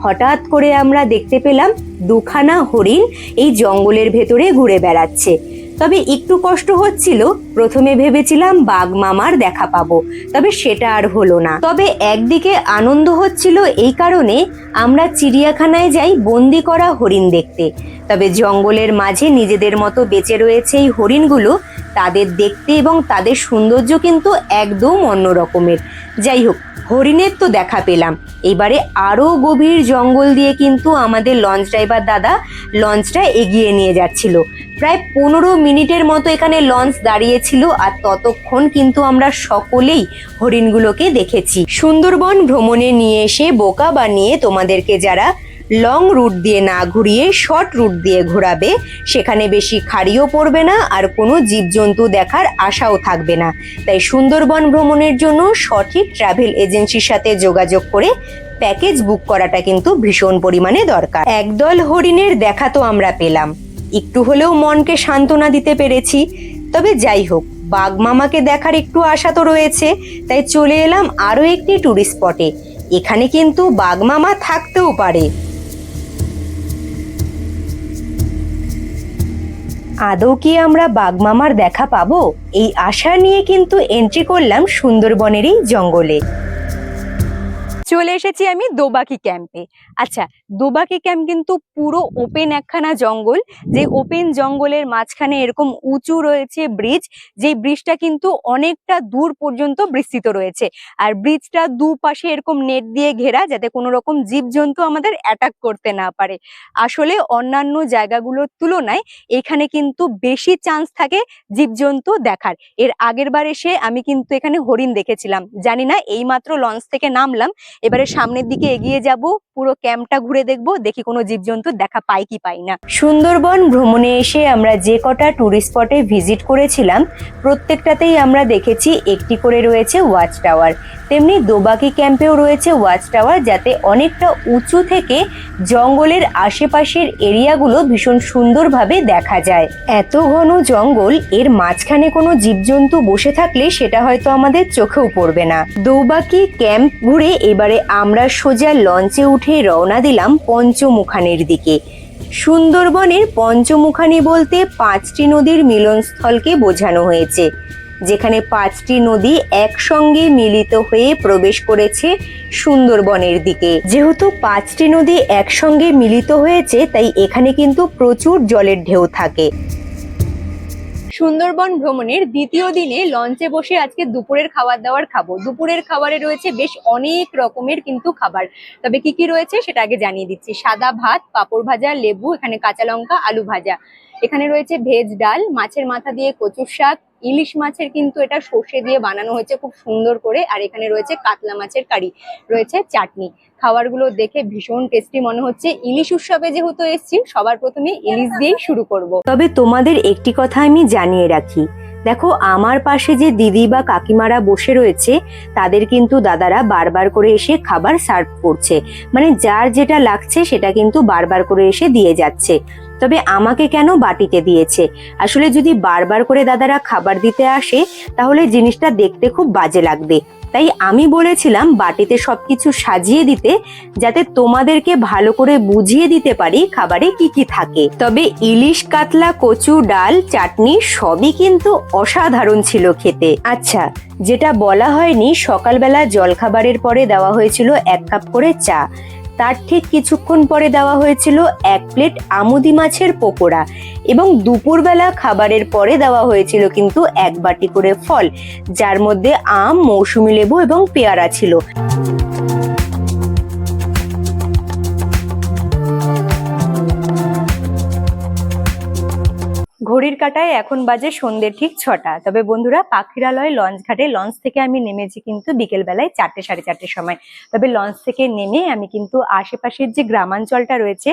হঠাৎ করে আমরা দেখতে পেলাম 2খানা হরিণ এই জঙ্গলের ভেতরে ঘুরে বেড়াচ্ছে। তবে একটু কষ্ট হচ্ছিল, প্রথমে ভেবেছিলাম বাঘ মামার দেখা পাবো, তবে সেটা আর হলো না। তবে একদিকে আনন্দ হচ্ছিল এই কারণে আমরা চিড়িয়াখানায় যাই বন্দি করা হরিণ দেখতে। তবে জঙ্গলের মাঝে নিজেদের মতো বেঁচে রয়েছে এই হরিণগুলো, তাদের দেখতে এবং তাদের সৌন্দর্য কিন্তু একদম অন্য রকমের। যাই হোক, হরিণের তো দেখা পেলাম। এবারে আরো গভীর জঙ্গল দিয়ে কিন্তু আমাদের লঞ্চ ড্রাইভার দাদা লঞ্চটা এগিয়ে নিয়ে যাচ্ছিল। প্রায় 15 মিনিটের মতো এখানে লঞ্চ দাঁড়িয়েছিল, আর ততক্ষণ কিন্তু আমরা সকলেই হরিণগুলোকে দেখেছি। সুন্দরবন ভ্রমণে নিয়ে এসে বোকা বানিয়ে তোমাদেরকে যারা লং রুট দিয়ে না ঘুরিয়ে শর্ট রুট দিয়ে ঘোরাবে, সেখানে বেশি খাড়িও পড়বে না আর কোনো জীবজন্তু দেখার আশাও থাকবে না। তাই সুন্দরবন ভ্রমণের জন্য সঠিক ট্রাভেল এজেন্সির সাথে যোগাযোগ করে প্যাকেজ বুক করাটা কিন্তু ভীষণ পরিমাণে দরকার। একদল হরিণের দেখা তো আমরা পেলাম, একটু হলেও মনকে সান্ত্বনা দিতে পেরেছি। তবে যাই হোক, বাঘ মামাকে দেখার একটু আশা তো রয়েছে, তাই চলে এলাম আরো একটি টুরিস্ট স্পটে। এখানে কিন্তু বাঘ মামা থাকতেও পারে। আদৌ কি আমরা বাঘ মামার দেখা পাবো, এই আশা নিয়ে কিন্তু এন্ট্রি করলাম সুন্দরবনেরই জঙ্গলে। চলে এসেছি আমি দোবাকি ক্যাম্পে। আচ্ছা, দোবাকি ক্যাম্প কিন্তু পুরো ওপেন একখানা জঙ্গল, যে ওপেন জঙ্গলের মাঝখানে এরকম উঁচু রয়েছে ব্রিজ, যে ব্রিজটা কিন্তু অনেকটা দূর পর্যন্ত বিস্তৃত রয়েছে। আর ব্রিজটা দুপাশে এরকম নেট দিয়ে ঘেরা, যাতে কোনো রকম জীবজন্তু আমাদের অ্যাটাক করতে না পারে। আসলে অন্যান্য জায়গাগুলোর তুলনায় এখানে কিন্তু বেশি চান্স থাকে জীবজন্তু দেখার। এর আগের বার এসে আমি কিন্তু এখানে হরিণ দেখেছিলাম। জানি না, এইমাত্র লঞ্চ থেকে নামলাম, এবারে সামনের দিকে এগিয়ে যাব, পুরো ক্যাম্পটা ঘুরে দেখব, দেখি কোনো জীবজন্তু দেখা পাই কি পাই না। সুন্দরবন ভ্রমণে এসে আমরা যে কটা টুরিস্ট স্পটে ভিজিট করেছিলাম, প্রত্যেকটাতেই আমরা দেখেছি একটি করে রয়েছে ওয়াচ টাওয়ার। তেমনি দোবাকি ক্যাম্পেও রয়েছে ওয়াচ টাওয়ার, যাতে অনেকটা উঁচু থেকে জঙ্গলের আশেপাশের এরিয়াগুলো ভীষণ সুন্দরভাবে দেখা যায়। এত ঘন জঙ্গল, এর মাঝখানে কোনো জীবজন্তু বসে থাকলে সেটা হয়তো আমাদের চোখেও পড়বে না। দোবাকি ক্যাম্প ঘুরে এবারে আমরা সোজা লঞ্চে উঠে রওনা দিলাম পঞ্চমুখানির দিকে। সুন্দরবনের পঞ্চমুখানি বলতে 5টি নদীর মিলনস্থলকে বোঝানো হয়েছে, যেখানে 5টি নদী একসঙ্গে মিলিত হয়ে প্রবেশ করেছে সুন্দরবনের দিকে। যেহেতু 5টি নদী একসঙ্গে মিলিত হয়েছে, তাই এখানে কিন্তু প্রচুর জলের ঢেউ থাকে। সুন্দরবন ভ্রমণের দ্বিতীয় দিনে লঞ্চে বসে আজকে দুপুরের খাবার দাবার খাবো। দুপুরের খাবারে রয়েছে বেশ অনেক রকমের কিন্তু খাবার, তবে কি কি রয়েছে সেটা আগে জানিয়ে দিচ্ছি। সাদা ভাত, পাঁপড় ভাজা, লেবু, এখানে কাঁচা লঙ্কা, আলু ভাজা। এখানে রয়েছে ভেজ ডাল, মাছের মাথা দিয়ে কচুর শাক, ইলিশ মাছের কিন্তু এটা সর্ষে দিয়ে বানানো হয়েছে খুব সুন্দর করে, আর এখানে রয়েছে কাতলা মাছের কারি, রয়েছে চাটনি। খাবারগুলো দেখে ভীষণ টেস্টি মনে হচ্ছে। ইলিশ উৎসবে যেহেতু এসছি, সবার প্রথমে ইলিশ দিয়েই শুরু করব। তবে তোমাদের একটি কথা আমি জানিয়ে রাখি, দেখো আমার পাশে যে দিদি বা কাকিমারা বসে রয়েছে, তাদের কিন্তু দাদারা বারবার করে এসে খাবার সার্ভ করছে, মানে যার যেটা লাগছে সেটা কিন্তু বারবার করে এসে দিয়ে যাচ্ছে। তবে আমাকে কেন বাটিতে দিয়েছে, আসলে যদি বারবার করে দাদারা খাবার দিতে আসে তাহলে জিনিসটা দেখতে খুব বাজে লাগবে, তাই আমি বলেছিলাম বাটিতে সবকিছু সাজিয়ে দিতে, যাতে তোমাদেরকে ভালো করে বুঝিয়ে দিতে পারি খাবারে কি কি থাকে। তবে ইলিশ, কাতলা, কচু, ডাল, চাটনি সবই কিন্তু অসাধারণ ছিল খেতে। আচ্ছা, যেটা বলা হয়নি, সকালবেলা জলখাবারের পরে দেওয়া হয়েছিল 1 কাপ করে চা, তার ঠিক কিছুক্ষণ পরে দেওয়া হয়েছিল 1 প্লেট আমুদি মাছের পকোড়া, এবং দুপুরবেলা খাবারের পরে দেওয়া হয়েছিল কিন্তু 1 বাটি করে ফল, যার মধ্যে আম, মৌসুমী লেবু এবং পেয়ারা ছিল। ঘড়ির কাঁটায় এখন বাজে সন্ধ্যে ঠিক 6টা। তবে বন্ধুরা, পাখিরালয় লঞ্চ ঘাটে লঞ্চ থেকে আমি নেমেছি কিন্তু বিকেল বেলায় 4টে সাড়ে 4টের সময়। তবে লঞ্চ থেকে নেমে আমি কিন্তু আশেপাশের যে গ্রামাঞ্চলটা রয়েছে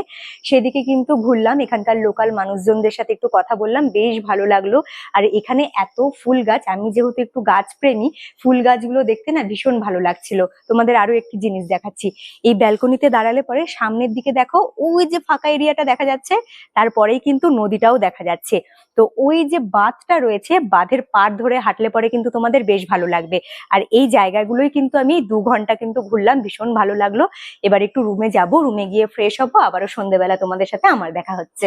সেদিকে কিন্তু ঘুরলাম, এখানকার লোকাল মানুষজনদের সাথে একটু কথা বললাম, বেশ ভালো লাগলো। আর এখানে এত ফুল গাছ, আমি যেহেতু একটু গাছ প্রেমী, ফুল গাছগুলো দেখতে না ভীষণ ভালো লাগছিল। তোমাদের আরো একটি জিনিস দেখাচ্ছি, এই ব্যালকনিতে দাঁড়ালে পরে সামনের দিকে দেখো, ওই যে ফাঁকা এরিয়াটা দেখা যাচ্ছে, তারপরেই কিন্তু নদীটাও দেখা যাচ্ছে। তো ওই যে বাঁধটা রয়েছে, বাঁধের পাড় ধরে হাঁটলে পরে কিন্তু তোমাদের বেশ ভালো লাগবে। আর এই জায়গাগুলোই কিন্তু আমি 2 ঘন্টা কিন্তু ঘুরলাম, ভীষণ ভালো লাগলো। এবার একটু রুমে যাব, রুমে গিয়ে ফ্রেশ হবো, আবারও সন্ধ্যেবেলা তোমাদের সাথে আমার দেখা হচ্ছে।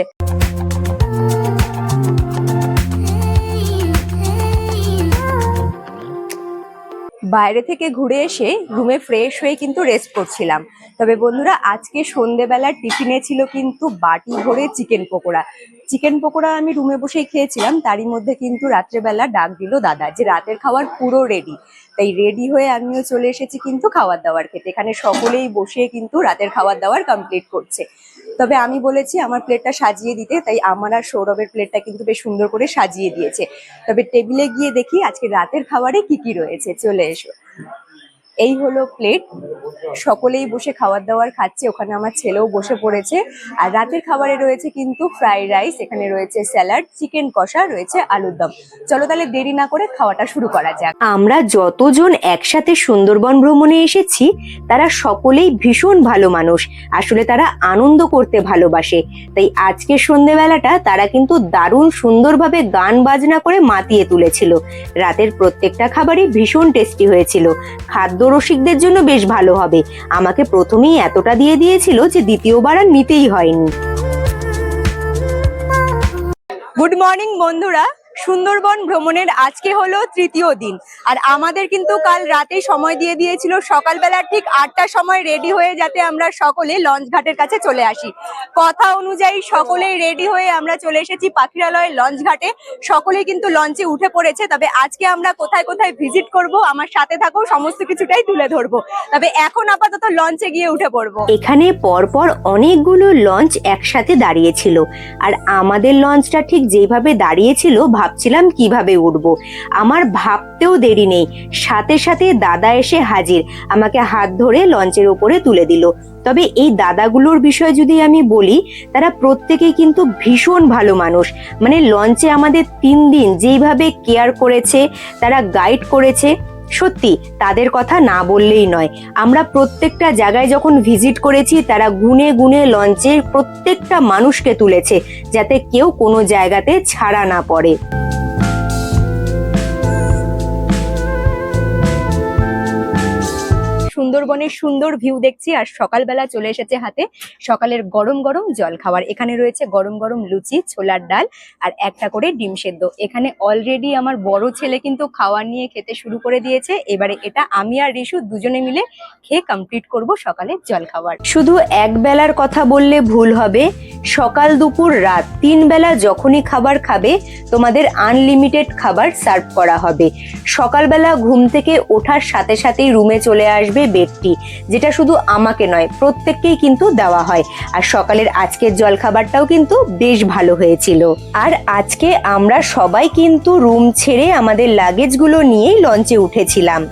বাইরে থেকে ঘুরে এসে রুমে ফ্রেশ হয়ে কিন্তু রেস্ট করছিলাম। তবে বন্ধুরা, আজকে সন্ধ্যেবেলার টিফিনে ছিল কিন্তু বাটি ভরে চিকেন পকোড়া। চিকেন পকোড়া আমি রুমে বসেই খেয়েছিলাম, তারই মধ্যে কিন্তু রাত্রেবেলা ডাক দিল দাদা যে রাতের খাবার পুরো রেডি। তাই রেডি হয়ে আমিও চলে এসেছি কিন্তু খাবার দাবার খেতে। এখানে সকলেই বসে কিন্তু রাতের খাবার দাবার কমপ্লিট করছে। তবে আমি বলেছি আমার প্লেটটা সাজিয়ে দিতে, তাই আমার আর সৌরভের প্লেটটা কিন্তু বেশ সুন্দর করে সাজিয়ে দিয়েছে। তবে টেবিলে গিয়ে দেখি আজকে রাতের খাবারে কি কি রয়েছে, চলে এসো। এই হলো প্লেট, সকলেই বসে খাবার দাবার খাচ্ছে, ওখানে আমার ছেলেও বসে পড়েছে। আর রাতের খাবারে রয়েছে কিন্তু ফ্রাইড রাইস, এখানে রয়েছে স্যালাড, চিকেন কষা, রয়েছে আলুর দম। চলো তাহলে দেরি না করে খাওয়াটা শুরু করা যাক। আমরা যতজন একসাথে সুন্দরবন ভ্রমণে এসেছি তারা সকলেই ভীষণ ভালো মানুষ, আসলে তারা আনন্দ করতে ভালোবাসে। তাই আজকের সন্ধ্যেবেলাটা তারা কিন্তু দারুণ সুন্দরভাবে গান বাজনা করে মাতিয়ে তুলেছিল। রাতের প্রত্যেকটা খাবারই ভীষণ টেস্টি হয়েছিল, খাদ্য রসিকদের জন্য বেশ ভালো হবে। আমাকে প্রথমেই এতটা দিয়ে দিয়েছিল যে দ্বিতীয়বার আর নিতেই হয়নি। গুড মর্নিং বন্ধুরা, সুন্দরবন ভ্রমণের আজকে হলো তৃতীয় দিন। আর আমাদের কিন্তু কাল রাতে সময় দিয়ে দিয়েছিল সকালবেলা ঠিক 8টার সময় রেডি হয়ে যাতে আমরা সকলে লঞ্চ ঘাটের কাছে চলে আসি। কথা অনুযায়ী সকলেই রেডি হয়ে আমরা চলে এসেছি পাখিরালয় লঞ্চ ঘাটে। সকলেই কিন্তু লঞ্চে উঠে পড়েছে। তবে আজকে আমরা কোথায় কোথায় ভিজিট করব, আমার সাথে থাকো, সমস্ত কিছুটাই তুলে ধরবো। তবে এখন আপাতত লঞ্চে গিয়ে উঠে পড়বো। এখানে পরপর অনেকগুলো লঞ্চ একসাথে দাঁড়িয়েছিল, আর আমাদের লঞ্চটা ঠিক যেভাবে দাঁড়িয়েছিল ভাবছিলাম কিভাবে উঠবো। আমার ভাবতেও দেরি নেই, সাথে সাথে দাদা এসে হাজির, আমাকে হাত ধরে লঞ্চের উপরে তুলে দিল। তবে এই দাদাগুলোর বিষয়ে যদি আমি বলি, তারা প্রত্যেকেই কিন্তু ভীষণ ভালো মানুষ। মানে লঞ্চে আমাদের 3 দিন যেইভাবে কেয়ার করেছে, তারা গাইড করেছে, সত্যি তাদের কথা না বললেই নয়। আমরা প্রত্যেকটা জায়গায় যখন ভিজিট করেছি তারা গুনে গুনে লঞ্চের প্রত্যেকটা মানুষকে তুলেছে, যাতে কেউ কোনো জায়গাতে ছাড়া না পড়ে। সুন্দরবনের সুন্দর ভিউ দেখছি, আর সকালবেলা চলে এসেছে হাতে সকালের গরম গরম জল খাবার। এখানে রয়েছে গরম গরম লুচি, ছোলার ডাল আর একটা করে ডিম সেদ্ধ। এখানে অলরেডি আমার বড় ছেলে কিন্তু খাওয়া নিয়ে খেতে শুরু করে দিয়েছে। এবারে এটা আমি আর রিশু দুজনে মিলে খেয়ে কমপ্লিট করব সকালের জল খাবার। শুধু এক বেলার কথা বললে ভুল হবে, সকাল দুপুর রাত 3 বেলা যখনই খাবার খাবে তোমাদের আনলিমিটেড খাবার সার্ভ করা হবে। সকালবেলা ঘুম থেকে ওঠার সাথে সাথেই রুমে চলে আসবে বেডটি, যেটা শুধু আমাকে নয় প্রত্যেককেই কিন্তু দেওয়া হয়। আর সকালের আজকের জলখাবারটাও কিন্তু বেশ ভালো হয়েছিল। আর আজকে আমরা সবাই কিন্তু রুম ছেড়ে আমাদের লাগেজগুলো নিয়েই লঞ্চে উঠেছিলাম।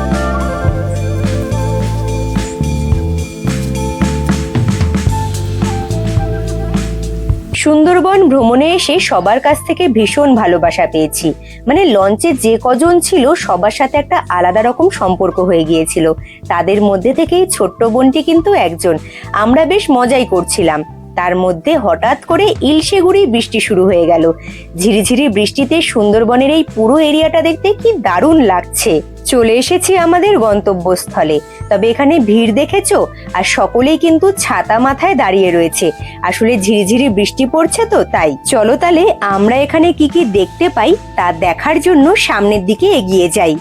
সুন্দরবন ভ্রমণে এসে সবার কাছ থেকে ভীষণ ভালোবাসা পেয়েছি। মানে লঞ্চে যে কজন ছিল সবার সাথে একটা আলাদা রকম সম্পর্ক হয়ে গিয়েছিল। তাদের মধ্যে থেকেই ছোট্ট বোনটি কিন্তু একজন। আমরা বেশ মজাই করছিলাম। তার মধ্যে হঠাৎ করে ইলশে গুঁড়ি বৃষ্টি শুরু হয়ে গেল। ঝিরিঝিরি বৃষ্টিতে সুন্দরবনের এই পুরো এরিয়াটা দেখতে কি দারুণ লাগছে। চলে এসেছি আমাদের গন্তব্যস্থলে। তবে এখানে ভিড় দেখেছো, আর সকলেই কিন্তু ছাতা মাথায় দাঁড়িয়ে রয়েছে। আসলে ঝিরিঝিরি বৃষ্টি পড়ছে তো তাই। চলো তাহলে আমরা এখানে কি কি দেখতে পাই তা দেখার জন্য সামনের দিকে এগিয়ে যাই।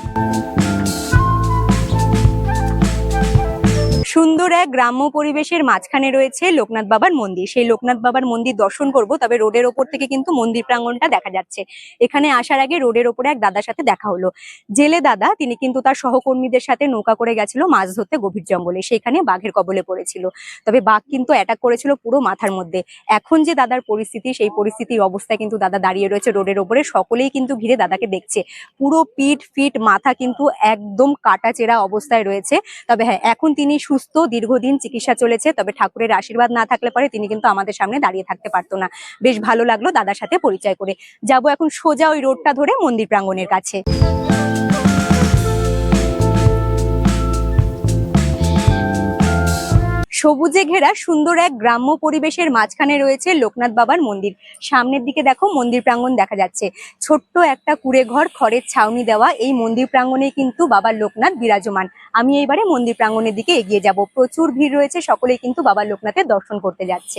সুন্দর এক গ্রাম্য পরিবেশের মাঝখানে রয়েছে লোকনাথ বাবার মন্দির। সেই লোকনাথ বাবার মন্দির দর্শন করব, তবে রোডের ওপর থেকে কিন্তু মন্দির প্রাঙ্গণটা দেখা যাচ্ছে। এখানে আসার আগে রোডের ওপরে এক দাদার সাথে দেখা হলো। জেলে দাদা, তিনি কিন্তু তার সহকর্মীদের সাথে নৌকা করে গেছিল মাছ ধরতে গভীর জঙ্গলে। সেখানে বাঘের কবলে পড়েছিল। তবে বাঘ কিন্তু অ্যাটাক করেছিল পুরো মাথার মধ্যে। এখন যে দাদার পরিস্থিতি, সেই পরিস্থিতির অবস্থায় কিন্তু দাদা দাঁড়িয়ে রয়েছে রোডের ওপরে। সকলেই কিন্তু ঘিরে দাদাকে দেখছে। পুরো পিঠ ফিট মাথা কিন্তু একদম কাটাচেরা অবস্থায় রয়েছে। তবে হ্যাঁ, এখন তিনি সুস্থ, দীর্ঘদিন চিকিৎসা চলেছে। তবে ঠাকুরের আশীর্বাদ না থাকলে পরে তিনি কিন্তু আমাদের সামনে দাঁড়িয়ে থাকতে পারতো না। বেশ ভালো লাগলো দাদার সাথে পরিচয় করে। যাবো এখন সোজা ওই রোডটা ধরে মন্দির প্রাঙ্গণের কাছে। সবুজে ঘেরা সুন্দর এক গ্রাম্য পরিবেশের মাঝখানে রয়েছে লোকনাথ বাবার মন্দির। সামনের দিকে দেখো মন্দির প্রাঙ্গণ দেখা যাচ্ছে। ছোট্ট একটা কুড়ে ঘর, খড়ের ছাউনি দেওয়া এই মন্দির প্রাঙ্গণে কিন্তু বাবা লোকনাথ বিরাজমান। আমি এইবারে মন্দির প্রাঙ্গণের দিকে এগিয়ে যাব। প্রচুর ভিড় রয়েছে, সকলেই কিন্তু বাবা লোকনাথের দর্শন করতে যাচ্ছে।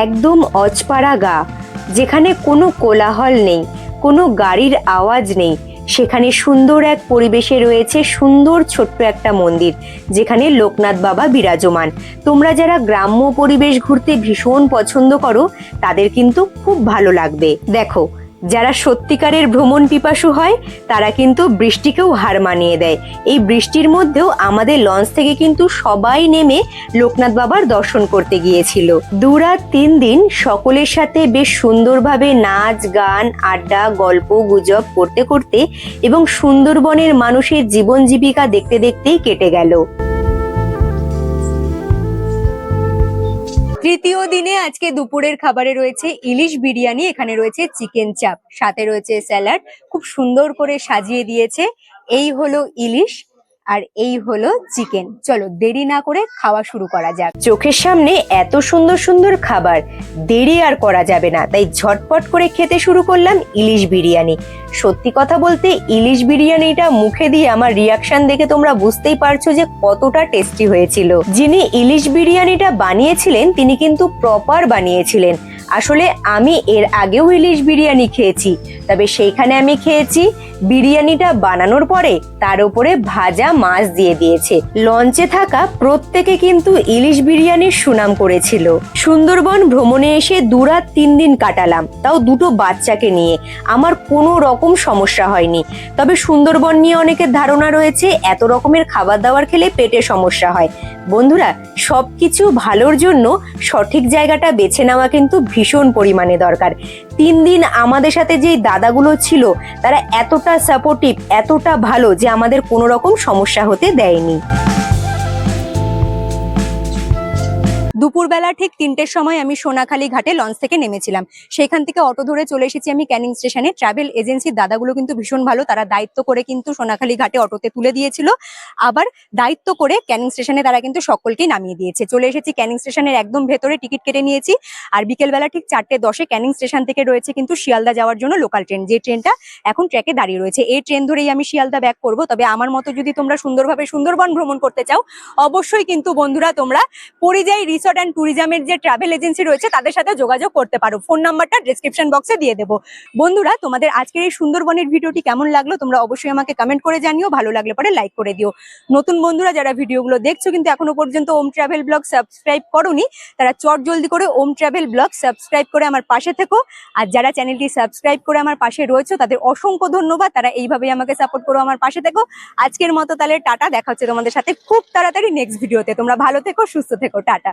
একদম অজপাড়া গা, যেখানে কোনো কোলাহল নেই, কোনো গাড়ির আওয়াজ নেই, সেখানে সুন্দর এক পরিবেশে রয়েছে সুন্দর ছোট্ট একটা মন্দির, যেখানে লোকনাথ বাবা বিরাজমান। তোমরা যারা গ্রাম্য পরিবেশ ঘুরতে ভীষণ পছন্দ করো তাদের কিন্তু খুব ভালো লাগবে। দেখো যারা সত্যিকারের ভ্রমণ পিপাসু হয় তারা কিন্তু বৃষ্টিকেও হার মানিয়ে দেয়। এই বৃষ্টির মধ্যেও আমাদের লঞ্চ থেকে কিন্তু সবাই নেমে লোকনাথ বাবার দর্শন করতে গিয়েছিল। 2 রাত 3 দিন সকলের সাথে বেশ সুন্দরভাবে নাচ গান আড্ডা গল্প গুজব করতে করতে এবং সুন্দরবনের মানুষের জীবন জীবিকা দেখতে দেখতেই কেটে গেল। তৃতীয় দিনে আজকে দুপুরের খাবারে রয়েছে ইলিশ বিরিয়ানি, এখানে রয়েছে চিকেন চাপ, সাথে রয়েছে স্যালাড, খুব সুন্দর করে সাজিয়ে দিয়েছে। এই হলো ইলিশ আর এই হলো চিকেন। চলো দেরি না করে খাওয়া শুরু করা যাক। চোখের সামনে এত সুন্দর সুন্দর খাবার, দেরি আর করা যাবে না, তাই ঝটপট করে খেতে শুরু করলাম ইলিশ বিরিয়ানি। সত্যি কথা বলতে ইলিশ বিরিয়ানিটা মুখে দিয়ে আমার রিয়াকশন দেখে তোমরা বুঝতেই পারছো যে কতটা টেস্টি হয়েছিল। যিনি ইলিশ বিরিয়ানিটা বানিয়েছিলেন তিনি কিন্তু প্রপার বানিয়েছিলেন। আসলে আমি এর আগেও ইলিশ বিরিয়ানি খেয়েছি, তবে সেইখানে আমি খেয়েছি বিরিয়ানিটা বানানোর পরে তার উপরে ভাজা মাছ দিয়ে দিয়েছে। লঞ্চে থাকা প্রত্যেকে কিন্তু ইলিশ বিরিয়ানির সুনাম করেছিল। সুন্দরবন ভ্রমণে এসে 2 রাত 3 দিন কাটালাম, তাও 2টো বাচ্চাকে নিয়ে। আমার কোনো রকম সমস্যা হয়নি। তবে সুন্দরবন নিয়ে অনেকের ধারণা রয়েছে এত রকমের খাবার দাবার খেলে পেটে সমস্যা হয়। বন্ধুরা, সবকিছু ভালোর জন্য সঠিক জায়গাটা বেছে নেওয়া কিন্তু ভীষণ পরিমাণে দরকার। 3 দিন আমাদের সাথে যে দাদাগুলো ছিল তারা এতটা সাপোর্টিভ, এতটা ভালো যে আমাদের কোনো রকম সমস্যা হতে দেয়নি। দুপুরবেলা ঠিক 3টের সময় আমি সোনাখালী ঘাটে লঞ্চ থেকে নেমেছিলাম। সেখান থেকে অটো ধরে চলে এসেছি আমি ক্যানিং স্টেশনে। ট্রাভেল এজেন্সির দাদাগুলো কিন্তু ভীষণ ভালো, তারা দায়িত্ব করে কিন্তু সোনাখালী ঘাটে অটোতে তুলে দিয়েছিল, আবার দায়িত্ব করে ক্যানিং স্টেশনে তারা কিন্তু সকলকেই নামিয়ে দিয়েছে। চলে এসেছি ক্যানিং স্টেশনের একদম ভেতরে, টিকিট কেটে নিয়েছি। আর বিকেলবেলা ঠিক 4:10 ক্যানিং স্টেশন থেকে রয়েছে কিন্তু শিয়ালদা যাওয়ার জন্য লোকাল ট্রেন, যে ট্রেনটা এখন ট্র্যাকে দাঁড়িয়ে রয়েছে। এই ট্রেন ধরেই আমি শিয়ালদা ব্যাক করব। তবে আমার মতো যদি তোমরা সুন্দরভাবে সুন্দরবন ভ্রমণ করতে চাও, অবশ্যই কিন্তু বন্ধুরা তোমরা পরিযায়ী রিসর্ট অ্যান্ড ট্যুরিজমের যে ট্রাভেল এজেন্সি রয়েছে তাদের সাথে যোগাযোগ করতে পারো। ফোন নাম্বারটা ডেসক্রিপশন বক্সে দিয়ে দেবো। বন্ধুরা, তোমাদের আজকের এই সুন্দরবনের ভিডিওটি কেমন লাগলো তোমরা অবশ্যই আমাকে কমেন্ট করে জানিও। ভালো লাগলে পরে লাইক করে দিও। নতুন বন্ধুরা যারা ভিডিওগুলো দেখছো কিন্তু এখনো পর্যন্ত ওম ট্রাভেল ব্লগ সাবস্ক্রাইব করোনি, তারা চট জলদি করে ওম ট্রাভেল ব্লগ সাবস্ক্রাইব করে আমার পাশে থেকো। আর যারা চ্যানেলটি সাবস্ক্রাইব করে আমার পাশে রয়েছে তাদের অসংখ্য ধন্যবাদ, তারা এইভাবেই আমাকে সাপোর্ট করো, আমার পাশে থেকো। আজকের মতো তাহলে টাটা, দেখা হচ্ছে তোমাদের সাথে খুব তাড়াতাড়ি নেক্সট ভিডিওতে। তোমরা ভালো থেকো, সুস্থ থেকো, টাটা।